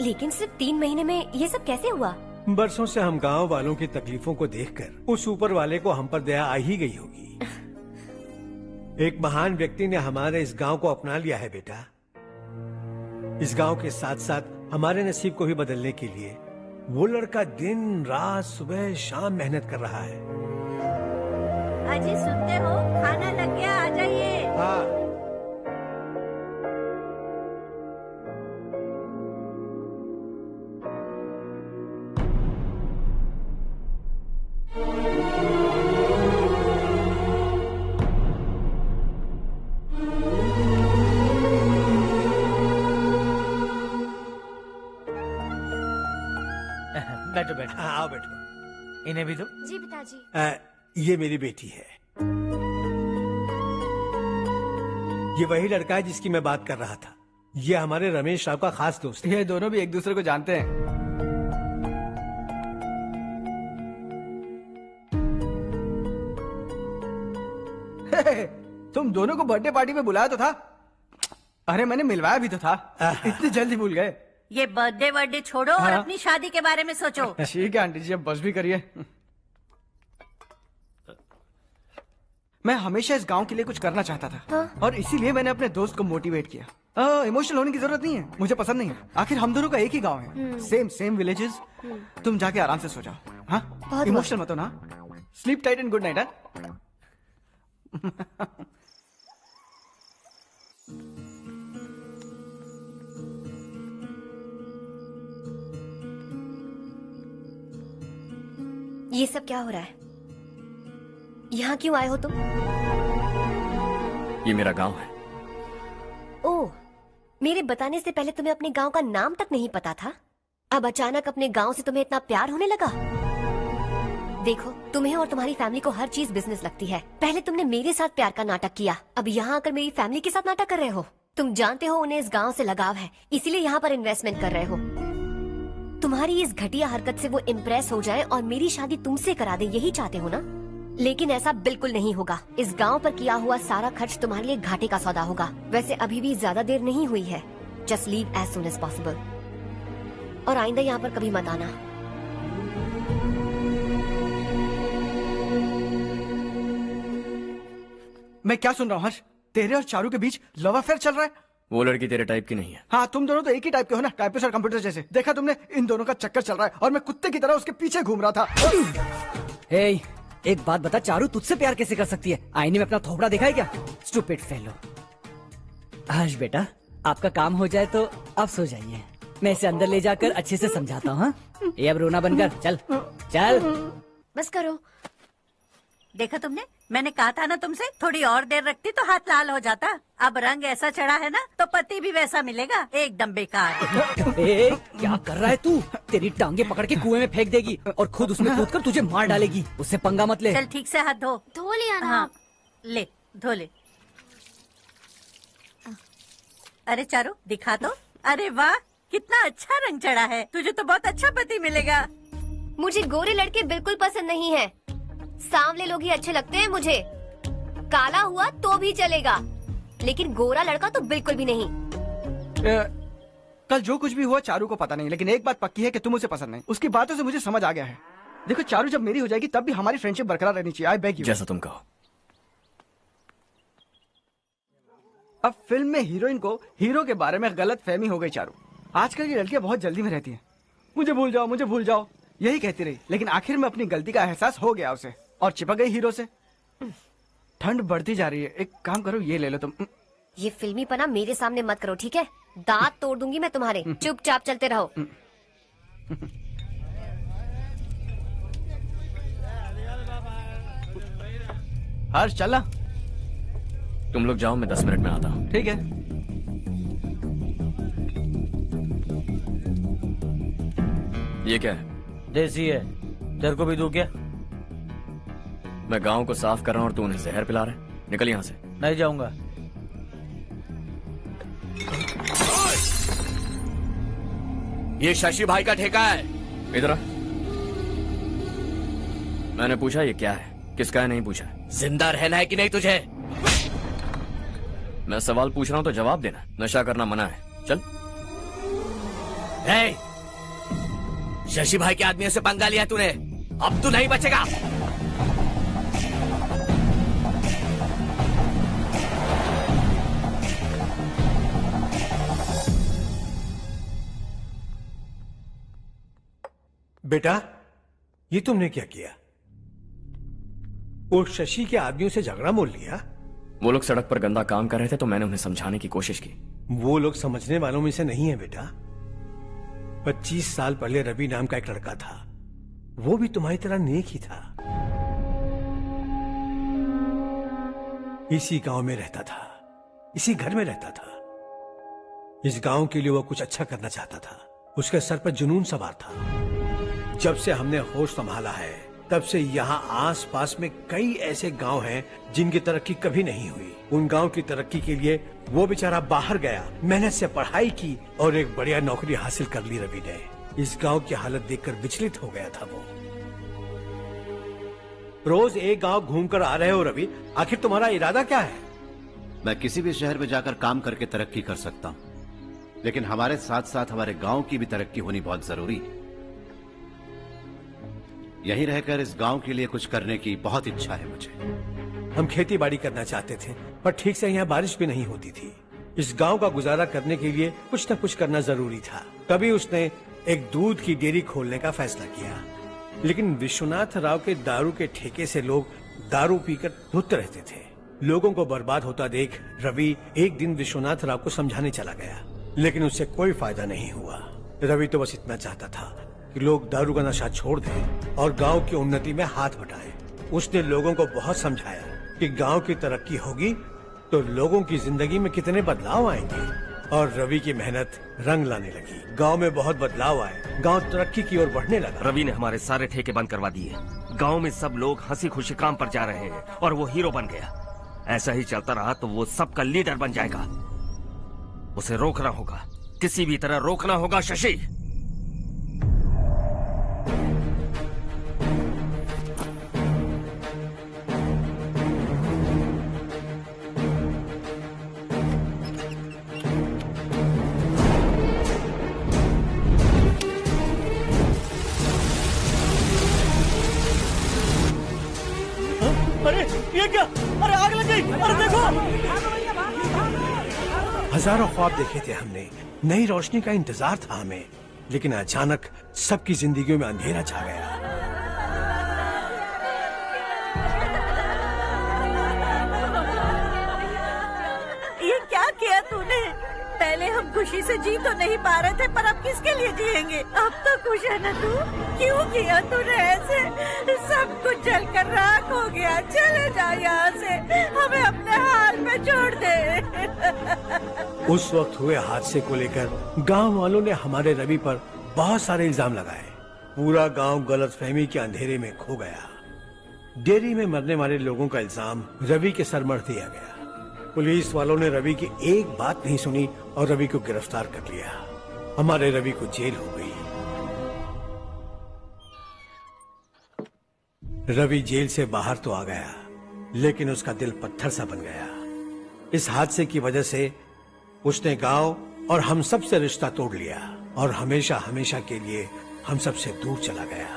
लेकिन सिर्फ 3 महीने में ये सब कैसे हुआ? बरसों से हम गांव वालों की तकलीफों को देखकर उस ऊपर वाले को हम पर दया आ ही गई होगी। एक महान व्यक्ति ने हमारे इस गांव को अपना लिया है बेटा। इस गांव के साथ साथ हमारे नसीब को भी बदलने के लिए वो लड़का दिन रात सुबह शाम मेहनत कर रहा है। अजी सुनते हो, खाना लग गया, आ जाइए। हाँ। बैठो बैठो। आओ बैठो। इन्हें भी दो। जी पिताजी। ये मेरी बेटी है। ये वही लड़का है जिसकी मैं बात कर रहा था। ये हमारे रमेश राव का खास दोस्त है। ये दोनों भी एक दूसरे को जानते हैं। तुम दोनों को बर्थडे पार्टी में बुलाया तो था। अरे मैंने मिलवाया भी तो था। इतनी जल्दी भूल गए। ये बर्थडे छोड़ो और अपनी शादी के बारे में सोचो। ठीक है आंटी जी, अब बस भी करिए। मैं हमेशा इस गांव के लिए कुछ करना चाहता था और इसीलिए मैंने अपने दोस्त को मोटिवेट किया। इमोशनल होने की जरूरत नहीं है, मुझे पसंद नहीं है। आखिर हम दोनों का एक ही गांव है, सेम विलेजेस। तुम जाके आराम से सो जाओ। हाँ, इमोशनल मत हो ना। Sleep tight and good night. ये सब क्या हो रहा है? यहाँ क्यों आए हो तुम? ये मेरा गांव है। ओह, मेरे बताने से पहले तुम्हें अपने गांव का नाम तक नहीं पता था? अब अचानक अपने गांव से तुम्हें इतना प्यार होने लगा? देखो, तुम्हें और तुम्हारी फैमिली को हर चीज बिजनेस लगती है। पहले तुमने मेरे साथ प्यार का नाटक किया, अब यहाँ आकर मेरी फैमिली के साथ नाटक कर रहे हो। तुम जानते हो उन्हें इस गांव से लगाव है, इसीलिए यहाँ पर इन्वेस्टमेंट कर रहे हो। तुम्हारी इस घटिया हरकत से वो इम्प्रेस हो जाए और मेरी शादी तुमसे करा दे, यही चाहते हो ना? लेकिन ऐसा बिल्कुल नहीं होगा। इस गांव पर किया हुआ सारा खर्च तुम्हारे लिए घाटे का सौदा होगा। वैसे अभी भी ज्यादा देर नहीं हुई है। Just leave as soon as possible और आइंदा यहाँ पर कभी मत आना। मैं क्या सुन रहा हूँ हर्ष? तेरे और चारू के बीच लव अफेयर चल रहा है? वो लड़की तेरे टाइप की नहीं है। हाँ, तुम दोनों तो एक ही टाइप के हो ना, टाइपिस्ट और कंप्यूटर जैसे। देखा तुमने, इन दोनों का चक्कर चल रहा है और मैं कुत्ते की तरह उसके पीछे घूम रहा था। हे, एक बात बता, चारू तुझसे प्यार कैसे कर सकती है? आईने में अपना थोबड़ा देखा है क्या? Stupid fellow. हर्ष बेटा, आपका काम हो जाए तो अब सो जाइए। मैं इसे अंदर ले जाकर अच्छे से समझाता हूँ। ये अब रोना बनकर चल चल। बस करो। देखा तुमने, मैंने कहा था ना तुमसे, थोड़ी और देर रखती तो हाथ लाल हो जाता। अब रंग ऐसा चढ़ा है ना तो पति भी वैसा मिलेगा। एकदम बेकार। क्या कर रहा है तू? तेरी टांगे पकड़ के कुएं में फेंक देगी और खुद उसमें कूदकर तुझे मार डालेगी। उससे पंगा मत ले। चल ठीक से हाथ धो। धो लिया ना? हाँ, ले धो ले। अरे चारू दिखा तो। अरे वाह, कितना अच्छा रंग चढ़ा है। तुझे तो बहुत अच्छा पति मिलेगा। मुझे गोरे लड़के बिल्कुल पसंद नहीं है। सांवले लोग ही अच्छे लगते हैं मुझे। काला हुआ तो भी चलेगा, लेकिन गोरा लड़का तो बिल्कुल भी नहीं। कल जो कुछ भी हुआ चारू को पता नहीं, लेकिन एक बात पक्की है कि तुम उसे पसंद नहीं। उसकी बातों से मुझे समझ आ गया है। देखो चारू जब मेरी हो जाएगी तब भी हमारी फ्रेंडशिप बरकरार रहनी चाहिए। I beg you. जैसा तुम कहो। अब फिल्म में हीरोइन को हीरो के बारे में गलत फहमी हो गई चारू। आजकल की लड़कियां बहुत जल्दी में रहती हैं। मुझे भूल जाओ, मुझे भूल जाओ, यही कहती रही, लेकिन आखिर में अपनी गलती का एहसास हो गया उसे और चिपक गई हीरो से। ठंड बढ़ती जा रही है, एक काम करो, ये ले लो तुम। ये फिल्मी पना मेरे सामने मत करो, ठीक है? दांत तोड़ दूंगी मैं तुम्हारे। चुपचाप चलते रहो। हर्ष चलना। तुम लोग जाओ, मैं 10 मिनट में आता हूँ। ठीक है। ये क्या है? देसी है। तेरे को भी दूं क्या? मैं गांव को साफ कर रहा हूँ और तू उन्हें जहर पिला रहा है। निकल यहाँ से। नहीं जाऊंगा। ये शशि भाई का ठेका है। इधर आ। मैंने पूछा ये क्या है, किसका है नहीं पूछा। जिंदा रहना है कि नहीं तुझे? मैं सवाल पूछ रहा हूँ तो जवाब देना। नशा करना मना है। चल। शशि भाई के आदमियों से पंगा लिया तूने, अब तू नहीं बचेगा। बेटा, ये तुमने क्या किया? वो शशि के आदमियों से झगड़ा मोल लिया? वो लोग सड़क पर गंदा काम कर रहे थे तो मैंने उन्हें समझाने की कोशिश की। वो लोग समझने वालों में से नहीं है बेटा। 25 साल पहले रवि नाम का एक लड़का था, वो भी तुम्हारी तरह नेक ही था। इसी गांव में रहता था, इसी घर में रहता था। इस गांव के लिए वो कुछ अच्छा करना चाहता था। उसके सर पर जुनून सवार था। जब से हमने होश संभाला है तब से यहाँ आस पास में कई ऐसे गांव हैं जिनकी तरक्की कभी नहीं हुई। उन गांव की तरक्की के लिए वो बेचारा बाहर गया, मेहनत से पढ़ाई की और एक बढ़िया नौकरी हासिल कर ली रवि ने। इस गांव की हालत देखकर विचलित हो गया था वो। रोज एक गांव घूमकर आ रहे हो रवि, आखिर तुम्हारा इरादा क्या है? मैं किसी भी शहर में जाकर काम करके तरक्की कर सकता हूँ, लेकिन हमारे साथ साथ हमारे गांव की भी तरक्की होनी बहुत जरूरी है। यहीं रहकर इस गांव के लिए कुछ करने की बहुत इच्छा है मुझे। हम खेती बाड़ी करना चाहते थे, पर ठीक से यहाँ बारिश भी नहीं होती थी। इस गांव का गुजारा करने के लिए कुछ न कुछ करना जरूरी था। तभी उसने एक दूध की डेयरी खोलने का फैसला किया। लेकिन विश्वनाथ राव के दारू के ठेके से लोग दारू पीकर धुत रहते थे। लोगों को बर्बाद होता देख रवि एक दिन विश्वनाथ राव को समझाने चला गया, लेकिन उससे कोई फायदा नहीं हुआ। रवि तो बस इतना चाहता था कि लोग दारू का नशा छोड़ दें और गांव की उन्नति में हाथ बटाएं। उसने लोगों को बहुत समझाया कि गांव की तरक्की होगी तो लोगों की जिंदगी में कितने बदलाव आएंगे, और रवि की मेहनत रंग लाने लगी। गांव में बहुत बदलाव आए, गांव तरक्की की ओर बढ़ने लगा। रवि ने हमारे सारे ठेके बंद करवा दिए। गांव में सब लोग हंसी खुशी काम पर जा रहे हैं और वो हीरो बन गया। ऐसा ही चलता रहा तो वो सबका लीडर बन जाएगा। उसे रोकना होगा, किसी भी तरह रोकना होगा शशि। अरे ये क्या? अरे आग लग गई! अरे देखो! हजारों ख्वाब देखे थे हमने, नई रोशनी का इंतजार था हमें, लेकिन अचानक सबकी जिंदगियों में अंधेरा छा गया। ये क्या किया तूने? पहले हम खुशी से जी तो नहीं पा रहे थे, पर अब किसके लिए जिएंगे? अब तो खुश है ना तू? क्यों किया तूने ऐसे? सब कुछ जलकर राख हो गया। चले जा यहाँ से, हमें अपने हाल में छोड़ दे। उस वक्त हुए हादसे को लेकर गांव वालों ने हमारे रवि पर बहुत सारे इल्जाम लगाए। पूरा गांव गलतफहमी के अंधेरे में खो गया। डेयरी में मरने वाले लोगों का इल्जाम रवि के सर मढ़ दिया गया। पुलिस वालों ने रवि की एक बात नहीं सुनी और रवि को गिरफ्तार कर लिया। हमारे रवि को जेल हो गई। रवि जेल से बाहर तो आ गया, लेकिन उसका दिल पत्थर सा बन गया। इस हादसे की वजह से उसने गांव और हम सब से रिश्ता तोड़ लिया और हमेशा हमेशा के लिए हम सब से दूर चला गया।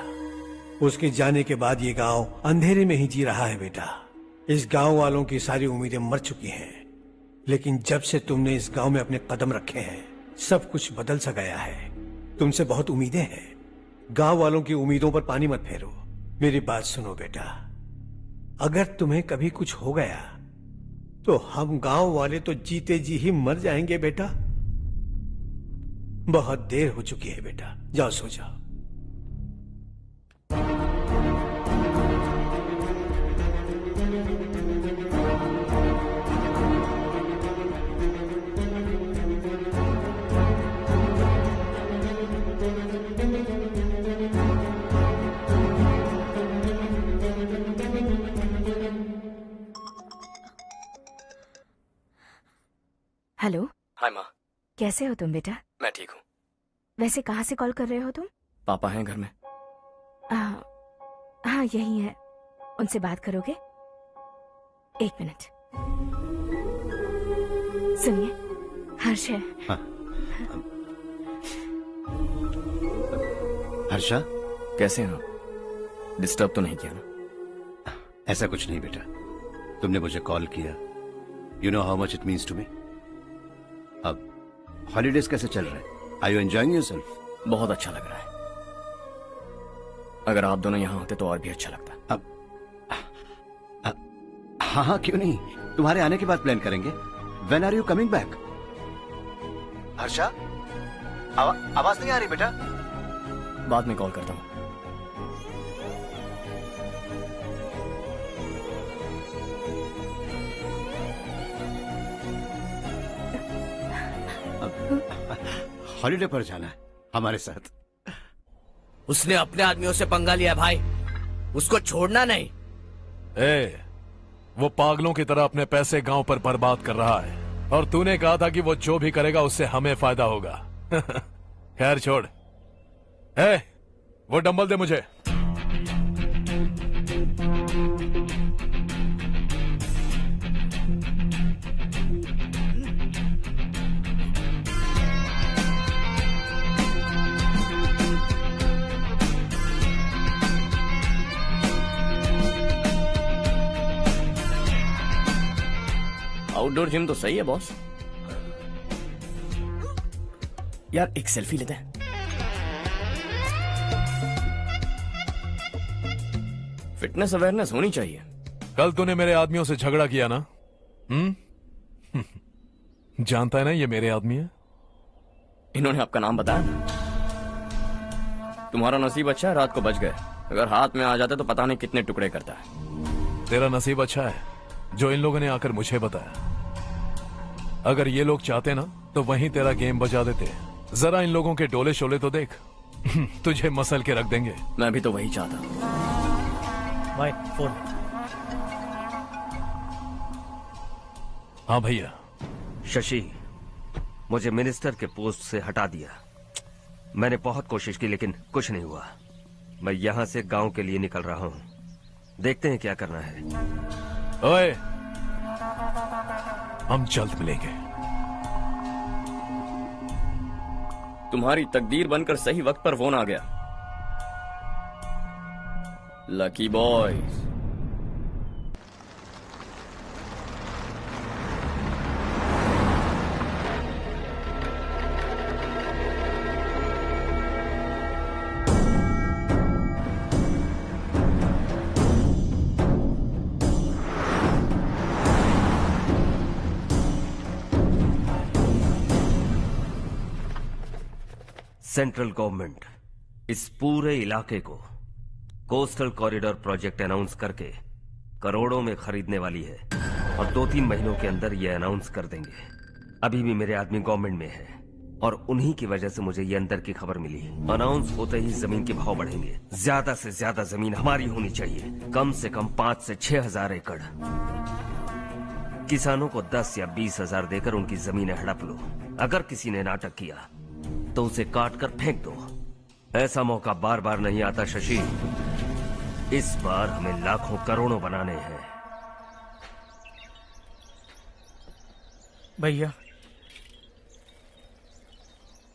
उसके जाने के बाद ये गांव अंधेरे में ही जी रहा है बेटा। इस गांव वालों की सारी उम्मीदें मर चुकी हैं, लेकिन जब से तुमने इस गांव में अपने कदम रखे हैं सब कुछ बदल सा गया है। तुमसे बहुत उम्मीदें हैं। गांव वालों की उम्मीदों पर पानी मत फेरो। मेरी बात सुनो बेटा, अगर तुम्हें कभी कुछ हो गया तो हम गांव वाले तो जीते जी ही मर जाएंगे बेटा। बहुत देर हो चुकी है बेटा, जाओ सो जाओ। हेलो। हाय माँ। कैसे हो तुम बेटा? मैं ठीक हूँ। वैसे कहाँ से कॉल कर रहे हो तुम? पापा हैं घर में? हाँ यही है। उनसे बात करोगे? एक मिनट सुनिए, हर्ष है। हाँ। हर्षा, कैसे हैं आप? डिस्टर्ब तो नहीं किया ना? ऐसा कुछ नहीं बेटा, तुमने मुझे कॉल किया। You know how much it means to me. अब हॉलीडेज कैसे चल रहे हैं? Are you enjoying yourself? बहुत अच्छा लग रहा है। अगर आप दोनों यहाँ होते तो और भी अच्छा लगता। हाँ हाँ, क्यों नहीं, तुम्हारे आने के बाद प्लान करेंगे। When are you coming back? Harsha, आवाज नहीं आ रही बेटा। बाद में कॉल करता हूँ। हॉलिडे पर जाना है हमारे साथ। उसने अपने आदमियों से पंगा लिया भाई, उसको छोड़ना नहीं। वो पागलों की तरह अपने पैसे गांव पर बर्बाद कर रहा है, और तूने कहा था कि वो जो भी करेगा उससे हमें फायदा होगा। खैर छोड़। वो डंबल दे मुझे। आउटडोर जिम तो सही है बॉस। यार एक सेल्फी लेते हैं। फिटनेस अवेयरनेस होनी चाहिए। कल तूने मेरे आदमियों से झगड़ा किया ना? जानता है ना ये मेरे आदमी है। इन्होंने आपका नाम बताया? तुम्हारा नसीब अच्छा है रात को बच गए, अगर हाथ में आ जाते तो पता नहीं कितने टुकड़े करता है। तेरा नसीब अच्छा है जो इन लोगों ने आकर मुझे बताया। अगर ये लोग चाहते ना तो वहीं तेरा गेम बजा देते। जरा इन लोगों के डोले शोले तो देख। तुझे मसल के रख देंगे। मैं भी तो वही चाहता। भाई फोन। हाँ भैया। शशि, मुझे मिनिस्टर के पोस्ट से हटा दिया। मैंने बहुत कोशिश की लेकिन कुछ नहीं हुआ। मैं यहाँ से गांव के लिए निकल रहा हूँ, देखते हैं क्या करना है। ओए, हम जल्द मिलेंगे। तुम्हारी तकदीर बनकर सही वक्त पर फोन आ गया। Lucky boys. सेंट्रल गवर्नमेंट इस पूरे इलाके को कोस्टल कॉरिडोर प्रोजेक्ट अनाउंस करके करोड़ों में खरीदने वाली है, और 2-3 महीनों के अंदर ये अनाउंस कर देंगे। अभी भी मेरे आदमी गवर्नमेंट में है और उन्हीं की वजह से मुझे ये अंदर की खबर मिली। अनाउंस होते ही जमीन के भाव बढ़ेंगे। ज्यादा से ज्यादा जमीन हमारी होनी चाहिए, कम से कम 5 से 6 हजार एकड़। किसानों को 10 या 20 हजार देकर उनकी जमीनें हड़प लो। अगर किसी ने नाटक किया तो उसे काट कर फेंक दो। ऐसा मौका बार बार नहीं आता शशि। इस बार हमें लाखों करोड़ों बनाने हैं। भैया,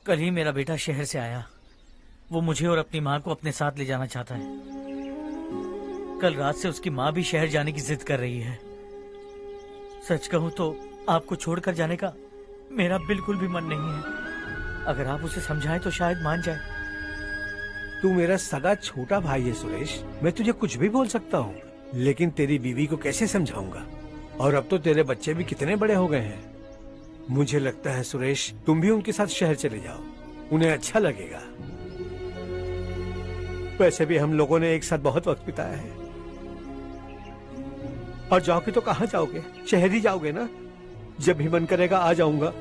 कल ही मेरा बेटा शहर से आया। वो मुझे और अपनी माँ को अपने साथ ले जाना चाहता है। कल रात से उसकी माँ भी शहर जाने की जिद कर रही है। सच कहूं तो आपको छोड़कर जाने का मेरा बिल्कुल भी मन नहीं है। अगर आप उसे समझाएं तो शायद मान जाए। तू मेरा सगा छोटा भाई है सुरेश, मैं तुझे कुछ भी बोल सकता हूँ, लेकिन तेरी बीवी को कैसे समझाऊंगा? और अब तो तेरे बच्चे भी कितने बड़े हो गए हैं। मुझे लगता है सुरेश, तुम भी उनके साथ शहर चले जाओ, उन्हें अच्छा लगेगा। वैसे भी हम लोगों ने एक साथ बहुत वक्त बिताया है। और जाओगे तो कहाँ जाओगे? शहर ही जाओगे ना? जब भी मन करेगा आ जाऊंगा।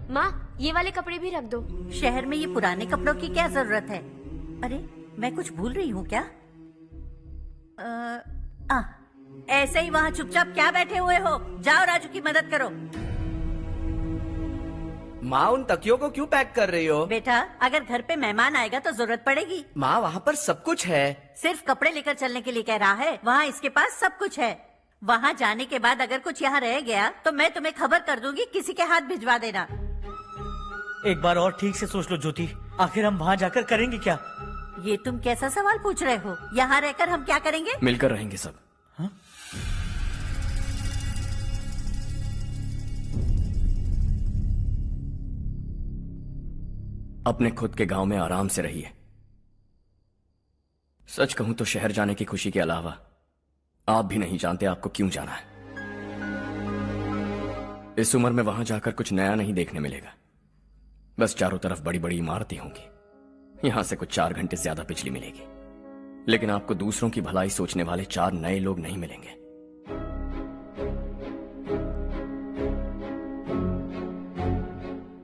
माँ, ये वाले कपड़े भी रख दो। शहर में ये पुराने कपड़ों की क्या जरूरत है? अरे, मैं कुछ भूल रही हूँ क्या? ऐसे ही वहाँ चुपचाप क्या बैठे हुए हो? जाओ राजू की मदद करो। माँ, उन तकियों को क्यों पैक कर रही हो? बेटा, अगर घर पे मेहमान आएगा तो जरूरत पड़ेगी। माँ, वहाँ पर सब कुछ है। सिर्फ कपड़े लेकर चलने के लिए कह रहा है? वहाँ इसके पास सब कुछ है। वहाँ जाने के बाद अगर कुछ यहाँ रह गया तो मैं तुम्हें खबर कर दूंगी, किसी के हाथ भिजवा देना। एक बार और ठीक से सोच लो ज्योति, आखिर हम वहाँ जाकर करेंगे क्या? ये तुम कैसा सवाल पूछ रहे हो? यहाँ रहकर हम क्या करेंगे? मिलकर रहेंगे सब। अपने खुद के गांव में आराम से रहिए। सच कहूं तो शहर जाने की खुशी के अलावा आप भी नहीं जानते आपको क्यों जाना है। इस उम्र में वहां जाकर कुछ नया नहीं देखने मिलेगा। बस चारों तरफ बड़ी बड़ी इमारतें होंगी। यहां से कुछ 4 घंटे ज्यादा बिजली मिलेगी, लेकिन आपको दूसरों की भलाई सोचने वाले 4 नए लोग नहीं मिलेंगे।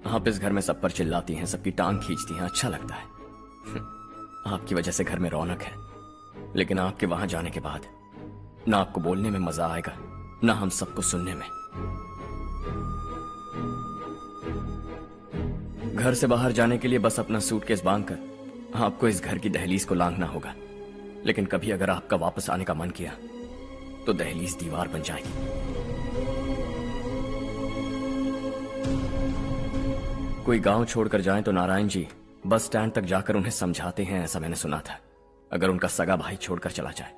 आप इस घर में सब पर चिल्लाती हैं, सबकी टांग खींचती हैं, अच्छा लगता है। आपकी वजह से घर में रौनक है, लेकिन आपके वहां जाने के बाद ना आपको बोलने में मजा आएगा, ना हम सबको सुनने में। घर से बाहर जाने के लिए बस अपना सूटकेस बांधकर आपको इस घर की दहलीज को लांघना होगा, लेकिन कभी अगर आपका वापस आने का मन किया तो दहलीज दीवार बन जाएगी। कोई गांव छोड़कर जाएं तो नारायण जी बस स्टैंड तक जाकर उन्हें समझाते हैं, ऐसा मैंने सुना था। अगर उनका सगा भाई छोड़कर चला जाए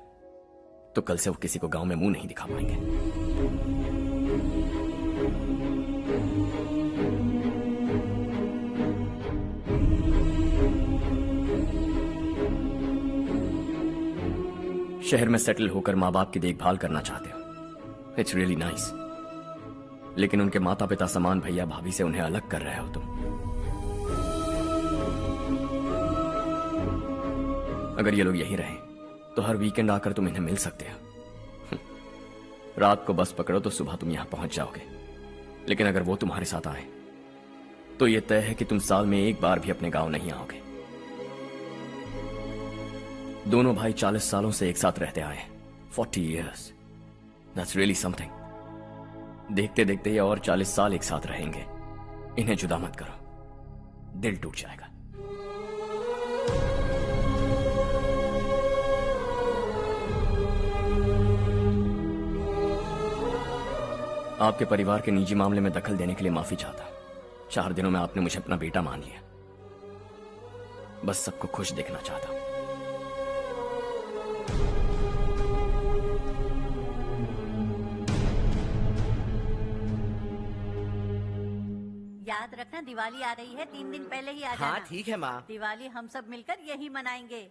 तो कल से वो किसी को गांव में मुंह नहीं दिखा पाएंगे। शहर में सेटल होकर माँ बाप की देखभाल करना चाहते हो, इट्स रियली नाइस, लेकिन उनके माता पिता समान भैया भाभी से उन्हें अलग कर रहे हो तुम। अगर ये लोग यहीं रहें तो हर वीकेंड आकर तुम इन्हें मिल सकते हो। रात को बस पकड़ो तो सुबह तुम यहां पहुंच जाओगे, लेकिन अगर वो तुम्हारे साथ आए तो ये तय है कि तुम साल में एक बार भी अपने गांव नहीं आओगे। दोनों भाई 40 सालों से एक साथ रहते आए, 40 years, that's really something। देखते देखते ये और 40 साल एक साथ रहेंगे। इन्हें जुदा मत करो, दिल टूट जाएगा। आपके परिवार के निजी मामले में दखल देने के लिए माफी चाहता। 4 दिनों में आपने मुझे अपना बेटा मान लिया। बस सबको खुश देखना चाहता। याद रखना दिवाली आ रही है, 3 दिन पहले ही आ जाना। हाँ ठीक है माँ। दिवाली हम सब मिलकर यही मनाएंगे।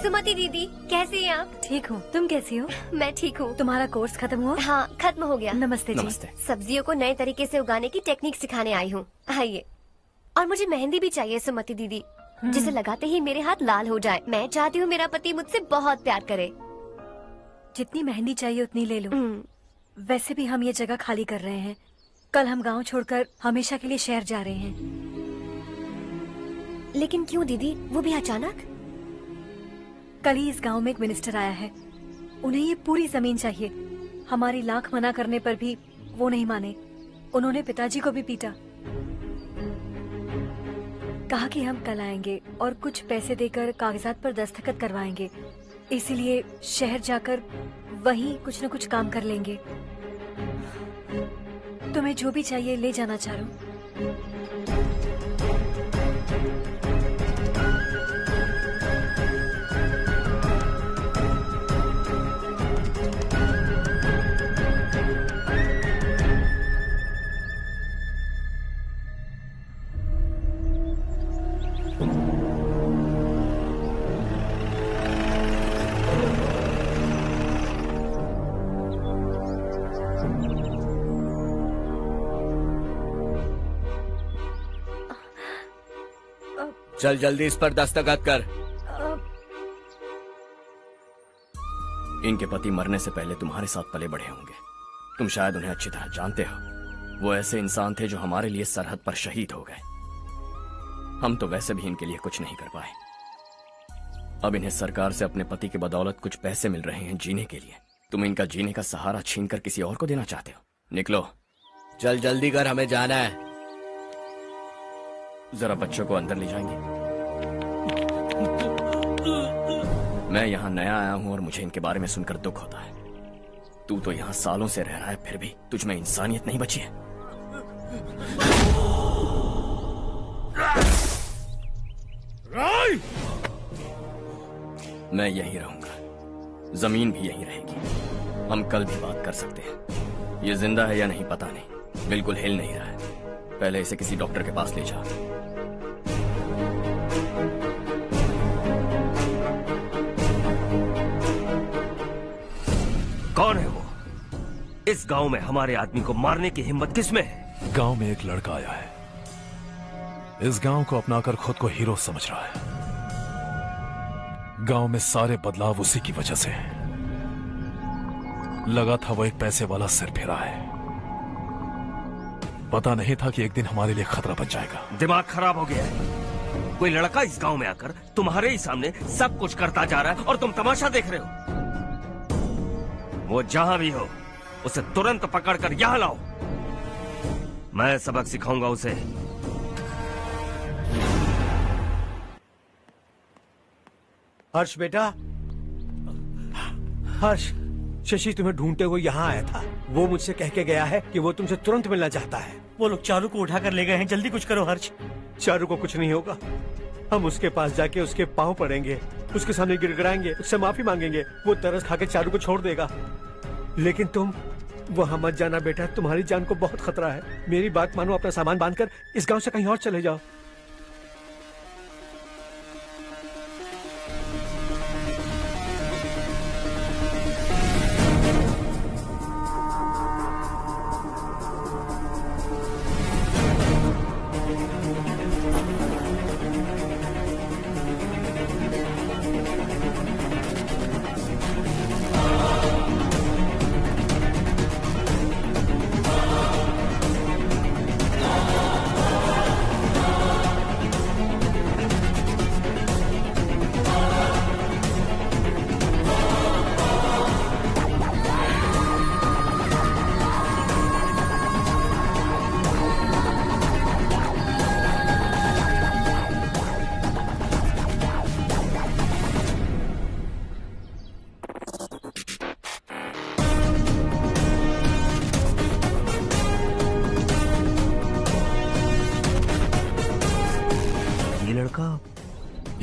सुमति दीदी कैसे हैं आप? ठीक हूँ, तुम कैसी हो? मैं ठीक हूँ। तुम्हारा कोर्स खत्म हुआ? हाँ खत्म हो गया। नमस्ते जी। नमस्ते। सब्जियों को नए तरीके से उगाने की टेक्निक सिखाने आई हूँ। आइए। और मुझे मेहंदी भी चाहिए सुमति दीदी, जिसे लगाते ही मेरे हाथ लाल हो जाए। मैं चाहती हूँ मेरा पति मुझसे बहुत प्यार करे। जितनी मेहंदी चाहिए उतनी ले लो। वैसे भी हम ये जगह खाली कर रहे हैं। कल हम गांव छोड़कर हमेशा के लिए शहर जा रहे हैं। लेकिन क्यों दीदी, वो भी अचानक? कल ही इस गांव में एक मिनिस्टर आया है, उन्हें ये पूरी जमीन चाहिए। हमारी लाख मना करने पर भी वो नहीं माने। उन्होंने पिताजी को भी पीटा। कहा कि हम कल आएंगे और कुछ पैसे देकर कागजात पर दस्तखत करवाएंगे। इसीलिए शहर जाकर वहीं कुछ न कुछ काम कर लेंगे। तुम्हें जो भी चाहिए ले जाना चारू। चल जल्दी इस पर दस्तखत कर। इनके पति मरने से पहले तुम्हारे साथ पले बढ़े होंगे। तुम शायद उन्हें अच्छी तरह जानते हो। वो ऐसे इंसान थे जो हमारे लिए सरहद पर शहीद हो गए। हम तो वैसे भी इनके लिए कुछ नहीं कर पाए। अब इन्हें सरकार से अपने पति के बदौलत कुछ पैसे मिल रहे हैं जीने के लिए। तुम इनका जीने का सहारा छीनकर किसी और को देना चाहते हो? निकलो। चल जल्दी कर, हमें जाना है। जरा बच्चों को अंदर ले जाएंगे? मैं यहाँ नया आया हूँ और मुझे इनके बारे में सुनकर दुख होता है। तू तो यहाँ सालों से रह रहा है, फिर भी तुझ में इंसानियत नहीं बची है। मैं यहीं रहूंगा, जमीन भी यहीं रहेगी। हम कल भी बात कर सकते हैं। ये जिंदा है या नहीं पता नहीं, बिल्कुल हिल नहीं रहा है। पहले इसे किसी डॉक्टर के पास ले जाओ। कौन है वो? इस गांव में हमारे आदमी को मारने की हिम्मत किसमें है? गांव में एक लड़का आया है, इस गांव को अपनाकर खुद को हीरो समझ रहा है। गांव में सारे बदलाव उसी की वजह से हैं। लगा था वो एक पैसे वाला सिरफिरा है, पता नहीं था कि एक दिन हमारे लिए खतरा बन जाएगा। दिमाग खराब हो गया है। कोई लड़का इस गांव में आकर तुम्हारे ही सामने सब कुछ करता जा रहा है और तुम तमाशा देख रहे हो। वो जहां भी हो उसे तुरंत पकड़कर यहां लाओ। मैं सबक सिखाऊंगा उसे। हर्ष बेटा, हर्ष, शशि तुम्हें ढूंढते हुए यहाँ आया था। वो मुझसे कह के गया है कि वो तुमसे तुरंत मिलना चाहता है। वो लोग चारू को उठाकर ले गए हैं, जल्दी कुछ करो हर्ष। चारू को कुछ नहीं होगा। हम उसके पास जाके उसके पांव पड़ेंगे, उसके सामने गिड़गिड़ाएंगे, उससे माफी मांगेंगे। वो तरस खा के चारू को छोड़ देगा। लेकिन तुम वहां मत जाना बेटा, तुम्हारी जान को बहुत खतरा है। मेरी बात मानो, अपना सामान बांधकर इस गांव से कहीं और चले जाओ।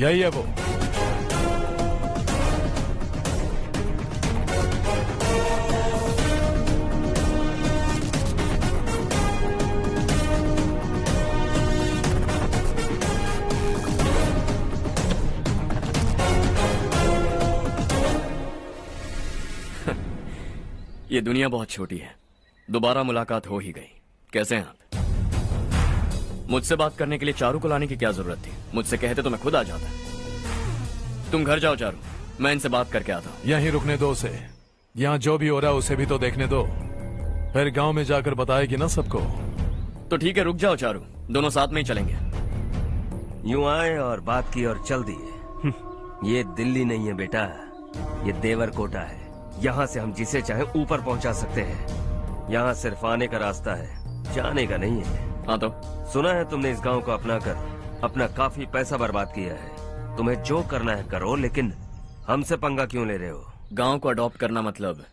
यही है वो। ये दुनिया बहुत छोटी है, दोबारा मुलाकात हो ही गई। कैसे हैं आप? मुझसे बात करने के लिए चारू को लाने की क्या जरूरत थी? मुझसे कहते तो मैं खुद आ जाता। तुम घर जाओ चारू, मैं इनसे बात करके आता हूँ। यहीं रुकने दो उसे, यहाँ जो भी हो रहा है उसे भी तो देखने दो, फिर गांव में जाकर बताएगी ना सबको। तो ठीक है, रुक जाओ चारू, दोनों साथ में ही चलेंगे। यूं आए और बात की और चल दिए। ये दिल्ली नहीं है बेटा, ये देवरकोटा है। यहाँ से हम जिसे चाहे ऊपर पहुँचा सकते हैं। यहाँ सिर्फ आने का रास्ता है, जाने का नहीं है। हाँ तो सुना है तुमने इस गांव को अपनाकर अपना काफी पैसा बर्बाद किया है। तुम्हें जो करना है करो, लेकिन हमसे पंगा क्यों ले रहे हो? गांव को अडॉप्ट करना मतलब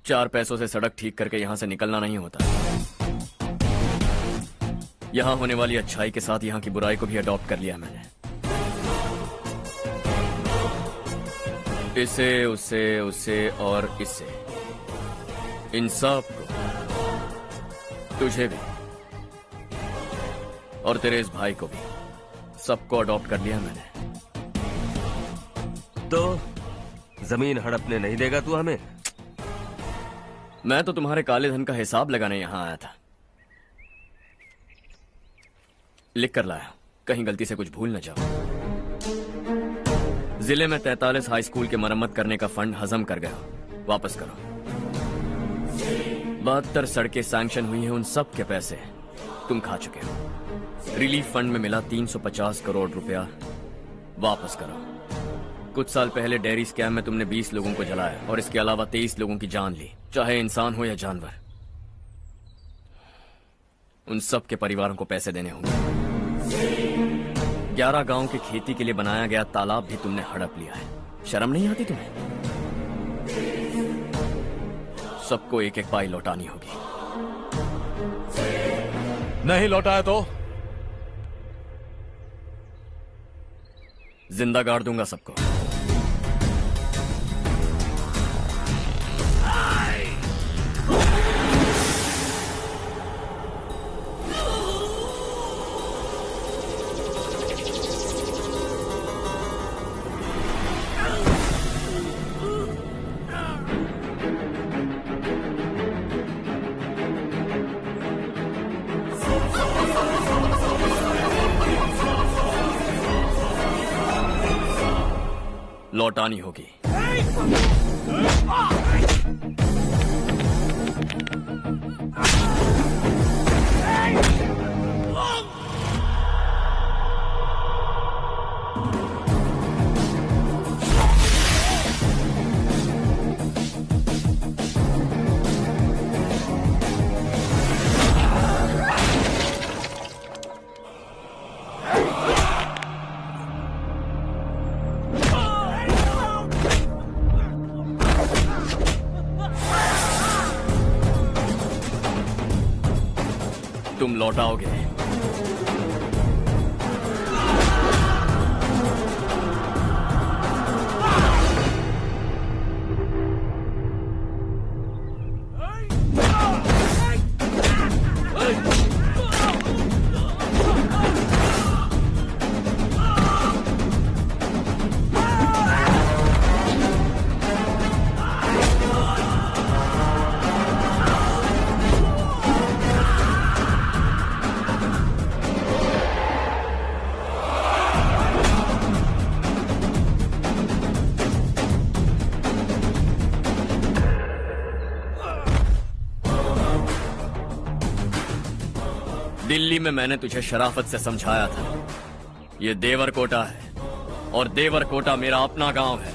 4 पैसों से सड़क ठीक करके यहाँ से निकलना नहीं होता। यहाँ होने वाली अच्छाई के साथ यहाँ की बुराई को भी अडॉप्ट कर लिया मैंने। इसे, उसे, उसे और इससे, इन सब को, तुझे भी और तेरे इस भाई को भी, सबको अडॉप्ट कर लिया मैंने। तो जमीन हड़पने नहीं देगा तू हमें? मैं तो तुम्हारे काले धन का हिसाब लगाने यहां आया था। लिख कर लाया, कहीं गलती से कुछ भूल न जाओ। जिले में 43 हाई स्कूल के मरम्मत करने का फंड हजम कर गया, वापस करो। 72 सड़कें सैंक्शन हुई हैं, उन सब के पैसे तुम खा चुके हो। रिलीफ फंड में मिला 350 करोड़ रुपया, वापस करो। कुछ साल पहले डेयरी स्कैम में तुमने 20 लोगों को जलाया और इसके अलावा 23 लोगों की जान ली, चाहे इंसान हो या जानवर। उन सब के परिवारों को पैसे देने होंगे। 11 गांव के खेती के लिए बनाया गया तालाब भी तुमने हड़प लिया है। शर्म नहीं आती तुम्हें? सबको एक एक पाई लौटानी होगी। नहीं लौटाया तो जिंदा गाड़ दूंगा सबको। लौटानी होगी। तुम लौटाओगे। दिल्ली में मैंने तुझे शराफत से समझाया था, ये देवर कोटा है और देवर कोटा मेरा अपना गांव है।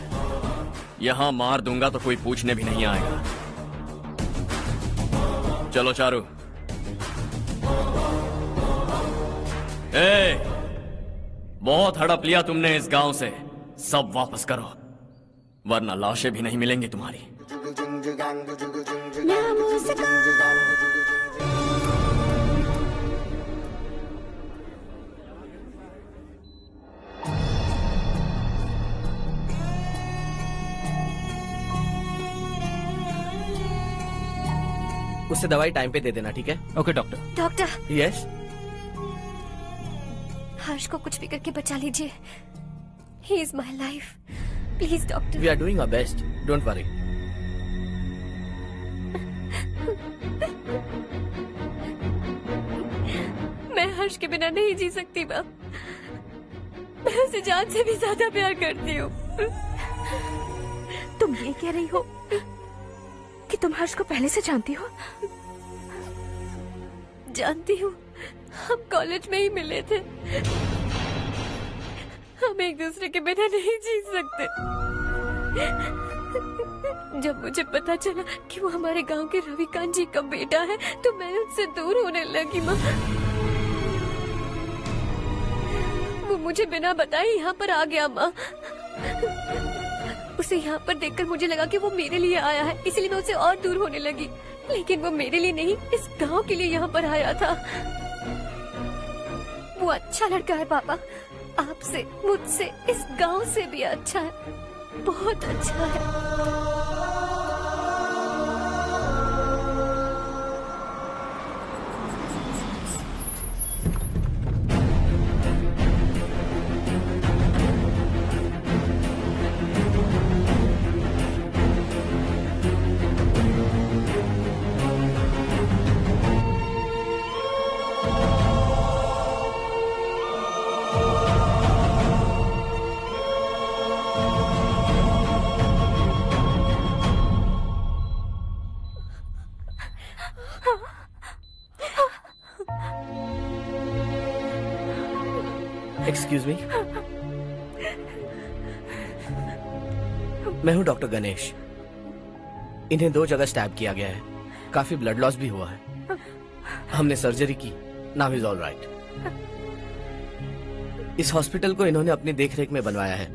यहां मार दूंगा तो कोई पूछने भी नहीं आएगा। चलो चारू। बहुत हड़प लिया तुमने इस गांव से, सब वापस करो वरना लाशें भी नहीं मिलेंगी तुम्हारी। उससे दवाई टाइम पे दे देना, ठीक है? Okay doctor. Doctor. Yes. Harsh को कुछ भी करके बचा लीजिए। He is my life, please doctor. We are doing our best, don't worry. मैं हर्ष के बिना नहीं जी सकती मैम। मैं उसे जान से भी ज्यादा प्यार करती हूँ। तुम ये कह रही हो कि तुम हर्ष को पहले से जानती हो? जानती हूँ, हम कॉलेज में ही मिले थे। हम एक दूसरे के बिना नहीं जी सकते। जब मुझे पता चला कि वो हमारे गांव के रविकांत जी का बेटा है तो मैं उनसे दूर होने लगी माँ। वो मुझे बिना बताए यहाँ पर आ गया माँ। उसे यहाँ पर देखकर मुझे लगा कि वो मेरे लिए आया है, इसलिए मैं उससे और दूर होने लगी। लेकिन वो मेरे लिए नहीं, इस गांव के लिए यहाँ पर आया था। वो अच्छा लड़का है पापा, आपसे, मुझसे, इस गांव से भी अच्छा है, बहुत अच्छा है। एक्सक्यूज मी, मैं हूं डॉक्टर गणेश। इन्हें 2 जगह स्टैब किया गया है, काफी ब्लड लॉस भी हुआ है। हमने सर्जरी की, नाउ इज ऑल राइट। इस हॉस्पिटल को इन्होंने अपनी देखरेख में बनवाया है।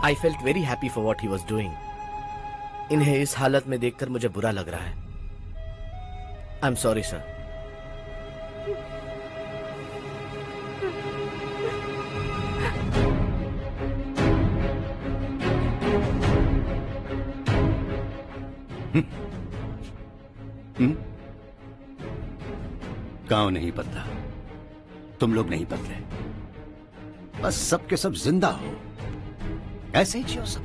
I felt very happy for what he was doing. इन्हें इस हालत में देखकर मुझे बुरा लग रहा है। I am sorry sir. गांव नहीं बदला, तुम लोग नहीं बदले, बस सब के सब जिंदा हो, ऐसे ही जियो सब।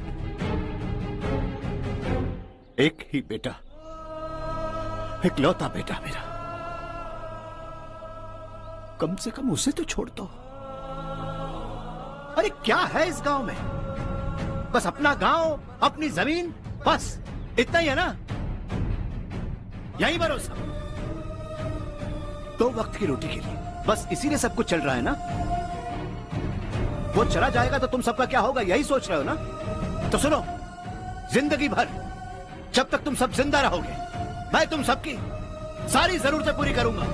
एक ही बेटा, इकलौता बेटा मेरा, कम से कम उसे तो छोड़ दो। अरे क्या है इस गांव में? बस अपना गांव, अपनी जमीन, बस इतना ही है ना? यही भरोसा 2 वक्त की रोटी के लिए, बस इसीलिए सब कुछ चल रहा है ना? वो चला जाएगा तो तुम सबका क्या होगा, यही सोच रहे हो ना? तो सुनो, जिंदगी भर जब तक तुम सब जिंदा रहोगे, मैं तुम सबकी सारी जरूरतें पूरी करूंगा।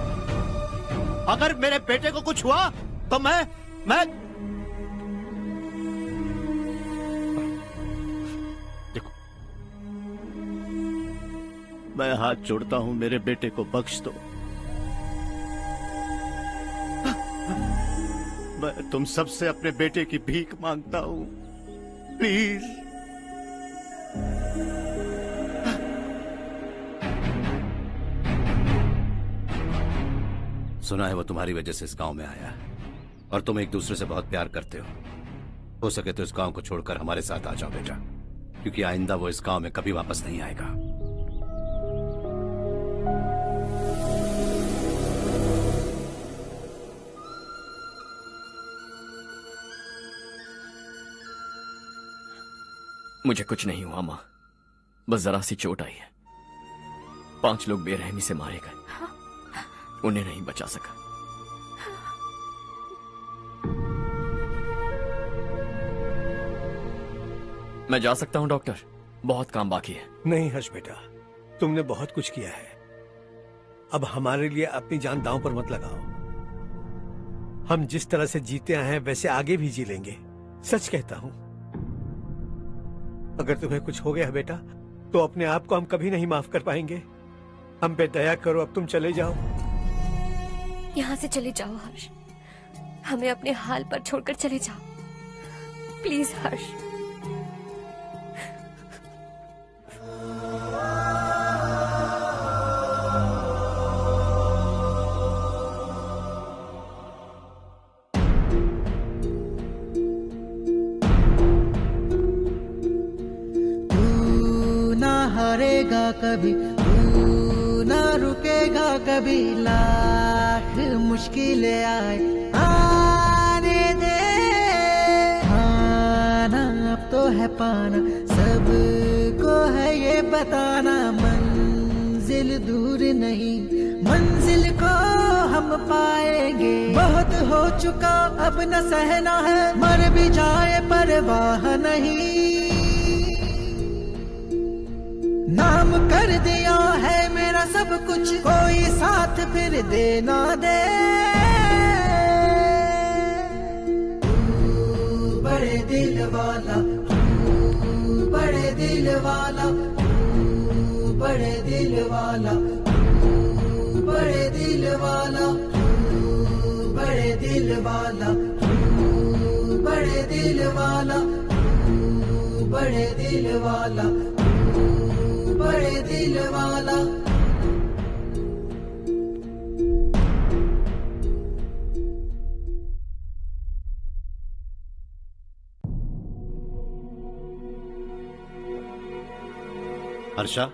अगर मेरे बेटे को कुछ हुआ तो मैं देखो, मैं हाथ जोड़ता हूं, मेरे बेटे को बख्श दो। मैं तुम सबसे अपने बेटे की भीख मांगता हूं, प्लीज। सुना है वो तुम्हारी वजह से इस गांव में आया है और तुम एक दूसरे से बहुत प्यार करते हो सके तो इस गांव को छोड़कर हमारे साथ आ जाओ बेटा, क्योंकि आइंदा वो इस गांव में कभी वापस नहीं आएगा। मुझे कुछ नहीं हुआ माँ, बस जरा सी चोट आई है। 5 लोग बेरहमी से मारे गए, उन्हें नहीं बचा सका। मैं जा सकता हूं डॉक्टर, बहुत काम बाकी है। नहीं हर्ष बेटा, तुमने बहुत कुछ किया है, अब हमारे लिए अपनी जान दांव पर मत लगाओ। हम जिस तरह से जीते आए हैं वैसे आगे भी जी लेंगे, सच कहता हूं। अगर तुम्हें कुछ हो गया बेटा तो अपने आप को हम कभी नहीं माफ कर पाएंगे। हम पे दया करो, अब तुम चले जाओ। यहाँ से चले जाओ हर्ष, हमें अपने हाल पर छोड़कर चले जाओ, प्लीज हर्ष। हारेगा कभी, तू ना रुकेगा कभी, लाख मुश्किलें आए आने दे। खाना अब तो है पाना, सबको है ये बताना, मंजिल दूर नहीं, मंजिल को हम पाएंगे। बहुत हो चुका अब न सहना है, मर भी जाए परवाह नहीं। नाम कर दिया है मेरा सब कुछ, कोई साथ फिर देना दे। तू बड़े दिल वाला, तू बड़े दिल वाला, तू बड़े दिल वाला, तू बड़े दिल वाला, तू बड़े दिल वाला, तू बड़े दिल वाला, तू बड़े दिल वाला, बड़े दिल वाला। हर्षा,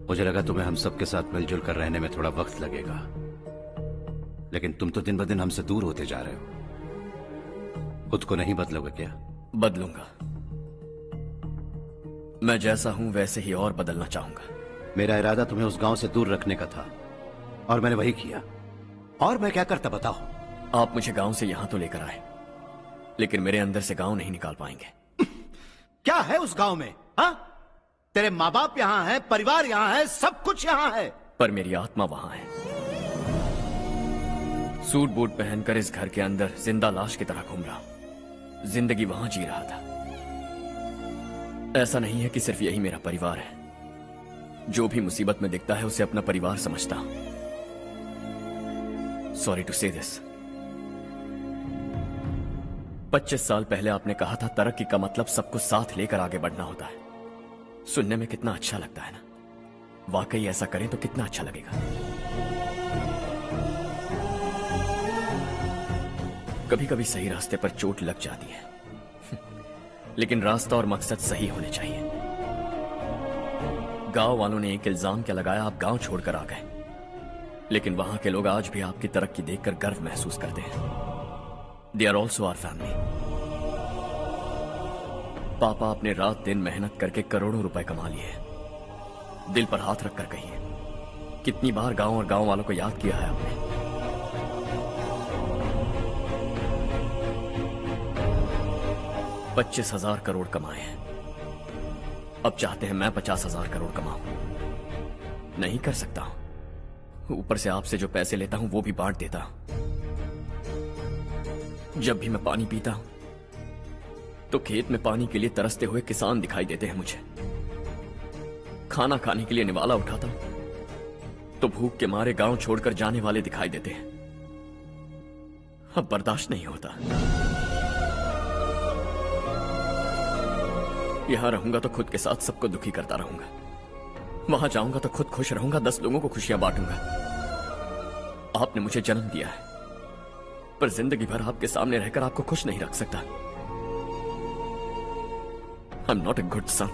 मुझे लगा तुम्हें हम सबके साथ मिलजुल कर रहने में थोड़ा वक्त लगेगा, लेकिन तुम तो दिन ब दिन हमसे दूर होते जा रहे हो। खुद को नहीं बदलोगे क्या? बदलूंगा, मैं जैसा हूं वैसे ही और बदलना चाहूंगा। मेरा इरादा तुम्हें उस गांव से दूर रखने का था और मैंने वही किया। और मैं क्या करता बताओ? आप मुझे गांव से यहां तो लेकर आए, लेकिन मेरे अंदर से गांव नहीं निकाल पाएंगे। क्या है उस गांव में? हाँ, तेरे माँ बाप यहाँ हैं, परिवार यहाँ है, सब कुछ यहाँ है, पर मेरी आत्मा वहां है। सूट बूट पहनकर इस घर के अंदर जिंदा लाश की तरह घूम रहा हूं, जिंदगी वहां जी रहा था। ऐसा नहीं है कि सिर्फ यही मेरा परिवार है, जो भी मुसीबत में दिखता है उसे अपना परिवार समझता हूं। सॉरी टू से दिस। 25 साल पहले आपने कहा था तरक्की का मतलब सबको साथ लेकर आगे बढ़ना होता है। सुनने में कितना अच्छा लगता है ना? वाकई ऐसा करें तो कितना अच्छा लगेगा। कभी कभी सही रास्ते पर चोट लग जाती है, लेकिन रास्ता और मकसद सही होने चाहिए। गांव वालों ने एक इल्जाम क्या लगाया, आप गांव छोड़कर आ गए, लेकिन वहां के लोग आज भी आपकी तरक्की देखकर गर्व महसूस करते हैं। They are also our family. पापा आपने रात दिन मेहनत करके करोड़ों रुपए कमा लिए। दिल पर हाथ रखकर कहिए, कितनी बार गांव और गांव वालों को याद किया है आपने? $25,000 करोड़ कमाए हैं, अब चाहते हैं मैं 50,000 करोड़ कमाऊं। नहीं कर सकता हूं। ऊपर से आपसे जो पैसे लेता हूं वो भी बांट देता हूं। जब भी मैं पानी पीता हूं तो खेत में पानी के लिए तरसते हुए किसान दिखाई देते हैं मुझे। खाना खाने के लिए निवाला उठाता हूं तो भूख के मारे गांव छोड़कर जाने वाले दिखाई देते हैं। अब बर्दाश्त नहीं होता। यहां रहूंगा तो खुद के साथ सबको दुखी करता रहूंगा, वहां जाऊंगा तो खुद खुश रहूंगा, 10 लोगों को खुशियां बांटूंगा। आपने मुझे जन्म दिया है, पर जिंदगी भर आपके सामने रहकर आपको खुश नहीं रख सकता। I am not a good son.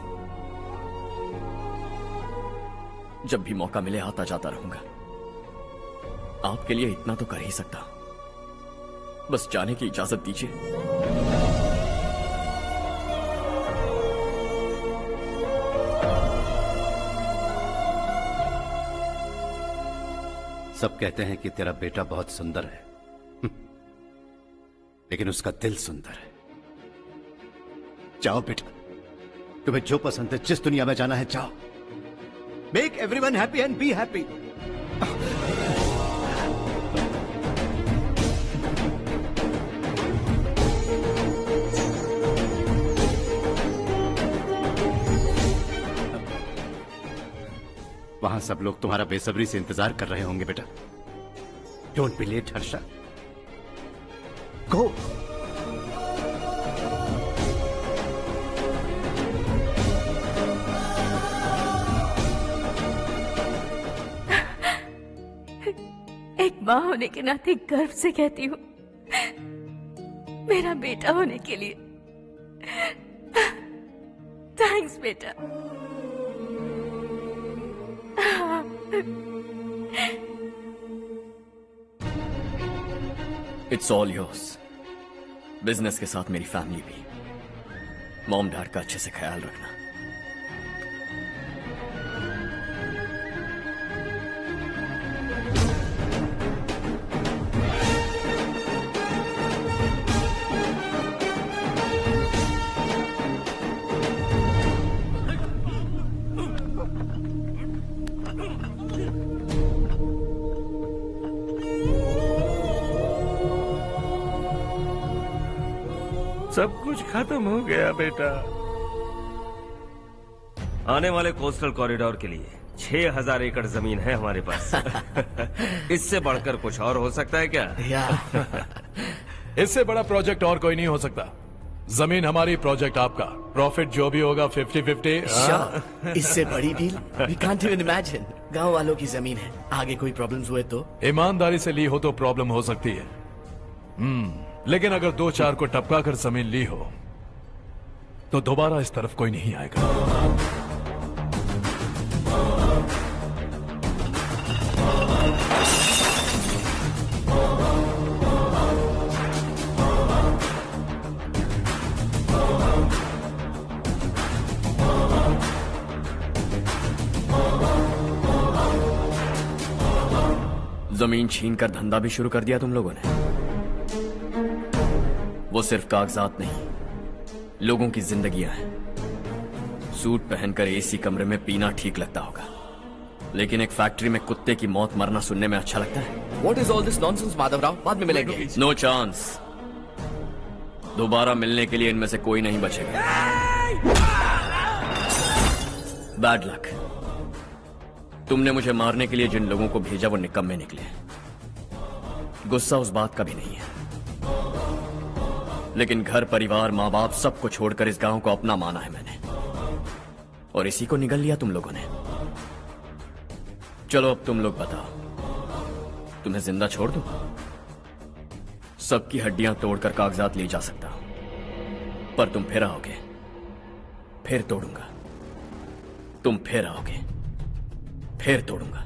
जब भी मौका मिले आता जाता रहूंगा। आपके लिए इतना तो कर ही सकता, बस जाने की इजाजत दीजिए। सब कहते हैं कि तेरा बेटा बहुत सुंदर है, लेकिन उसका दिल सुंदर है। जाओ बेटा, तुम्हें जो पसंद है, जिस दुनिया में जाना है जाओ। Make everyone happy and be happy. वहां सब लोग तुम्हारा बेसब्री से इंतजार कर रहे होंगे बेटा। डोंट बी लेट हर्षा, गो। एक माँ होने के नाते गर्व से कहती हूँ, मेरा बेटा होने के लिए थैंक्स बेटा। It's all yours. बिजनेस के साथ मेरी फैमिली भी। मॉम डैड का अच्छे से ख्याल रखना। सब कुछ खत्म हो गया बेटा। आने वाले कोस्टल कॉरिडोर के लिए 6,000 एकड़ जमीन है हमारे पास। इससे बढ़कर कुछ और हो सकता है क्या? इससे बड़ा प्रोजेक्ट और कोई नहीं हो सकता। जमीन हमारी, प्रोजेक्ट आपका। प्रॉफिट जो भी होगा 50-50। इससे बड़ी deal we can't even imagine. गांव वालों की जमीन है, आगे कोई प्रॉब्लम्स हुए तो? ईमानदारी से ली हो तो प्रॉब्लम हो सकती है, लेकिन अगर 2-4 को टपका कर जमीन ली हो तो दोबारा इस तरफ कोई नहीं आएगा। जमीन छीनकर धंधा भी शुरू कर दिया तुम लोगों ने। वो सिर्फ कागजात नहीं, लोगों की जिंदगियां हैं। सूट पहनकर एसी कमरे में पीना ठीक लगता होगा, लेकिन एक फैक्ट्री में कुत्ते की मौत मरना सुनने में अच्छा लगता है। What is all this nonsense, Madhavrao? बाद में मिलेंगे। No chance. दोबारा मिलने के लिए इनमें से कोई नहीं बचेगा। Bad luck. तुमने मुझे मारने के लिए जिन लोगों को भेजा वो निकम्मे निकले। गुस्सा उस बात का भी नहीं है, लेकिन घर परिवार माँ बाप सबको छोड़कर इस गांव को अपना माना है मैंने, और इसी को निगल लिया तुम लोगों ने। चलो अब तुम लोग बताओ, तुम्हें जिंदा छोड़ दूं? सबकी हड्डियां तोड़कर कागजात ले जा सकता हूं, पर तुम फिर आओगे, फिर तोड़ूंगा, तुम फिर आओगे। फिर तोड़ूंगा।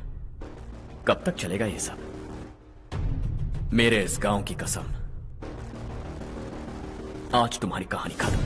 कब तक चलेगा ये सब? मेरे इस गांव की कसम, आज तुम्हारी कहानी खत्म।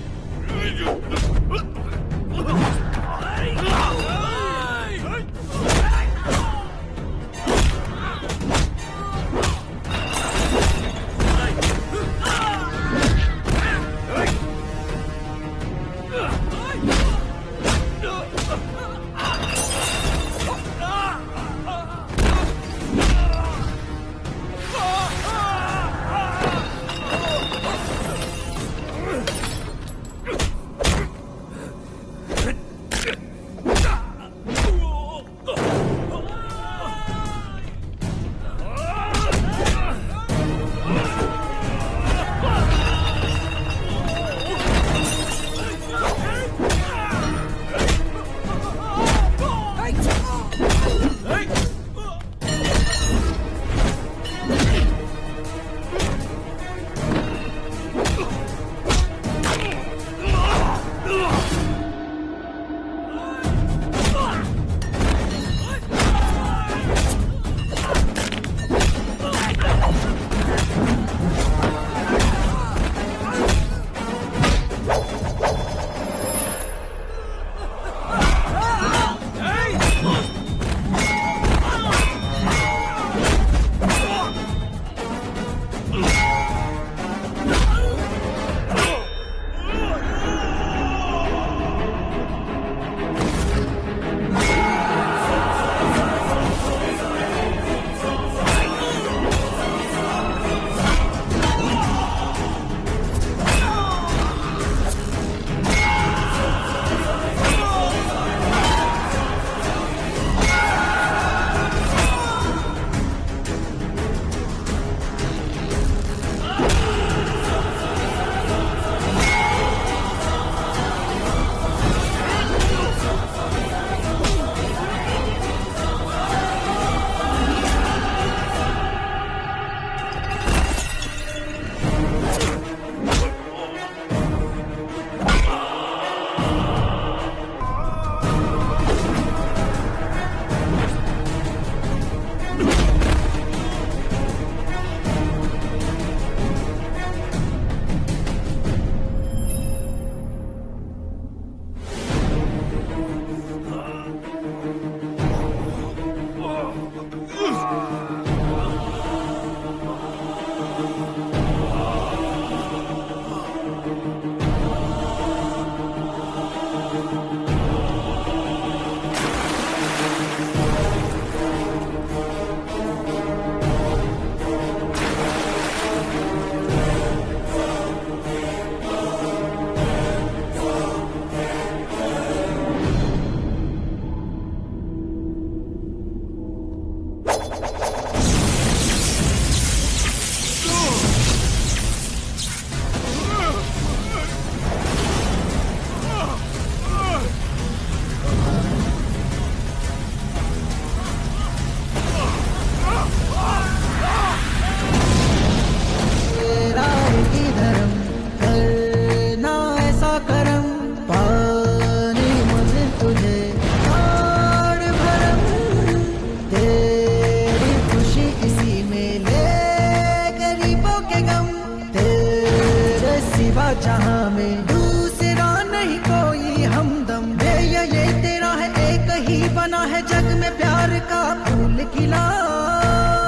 जहां में दूसरा नहीं कोई हमदम, ये तेरा है, एक ही बना है जग में प्यार का फूल खिला।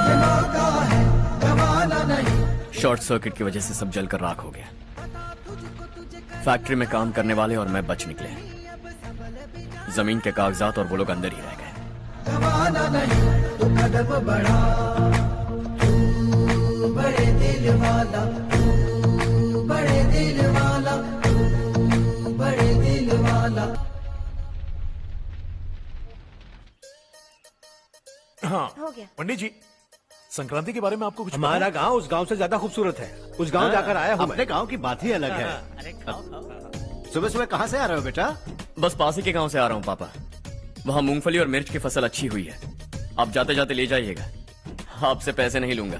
ये मौका है गवाना नहीं। शॉर्ट सर्किट की वजह से सब जलकर राख हो गया। फैक्ट्री में काम करने वाले और मैं बच निकले। जमीन के कागजात और वो लोग अंदर ही रह गए। गवाना नहीं तू कदम बढ़ा, तू बड़े दिल वाला, तू बड़े दिल वाला, तू बड़े दिल वाला। हाँ हो गया। पंडित जी, संक्रांति के बारे में आपको कुछ हमारा गांव उस गांव से ज्यादा खूबसूरत है। उस गांव जाकर आया हूँ। अपने गांव की बात ही अलग है। सुबह सुबह कहाँ से आ रहे हो बेटा? बस पास ही के गांव से आ रहा हूँ पापा। वहाँ मूंगफली और मिर्च की फसल अच्छी हुई है। आप जाते जाते ले जाइएगा। आपसे पैसे नहीं लूंगा।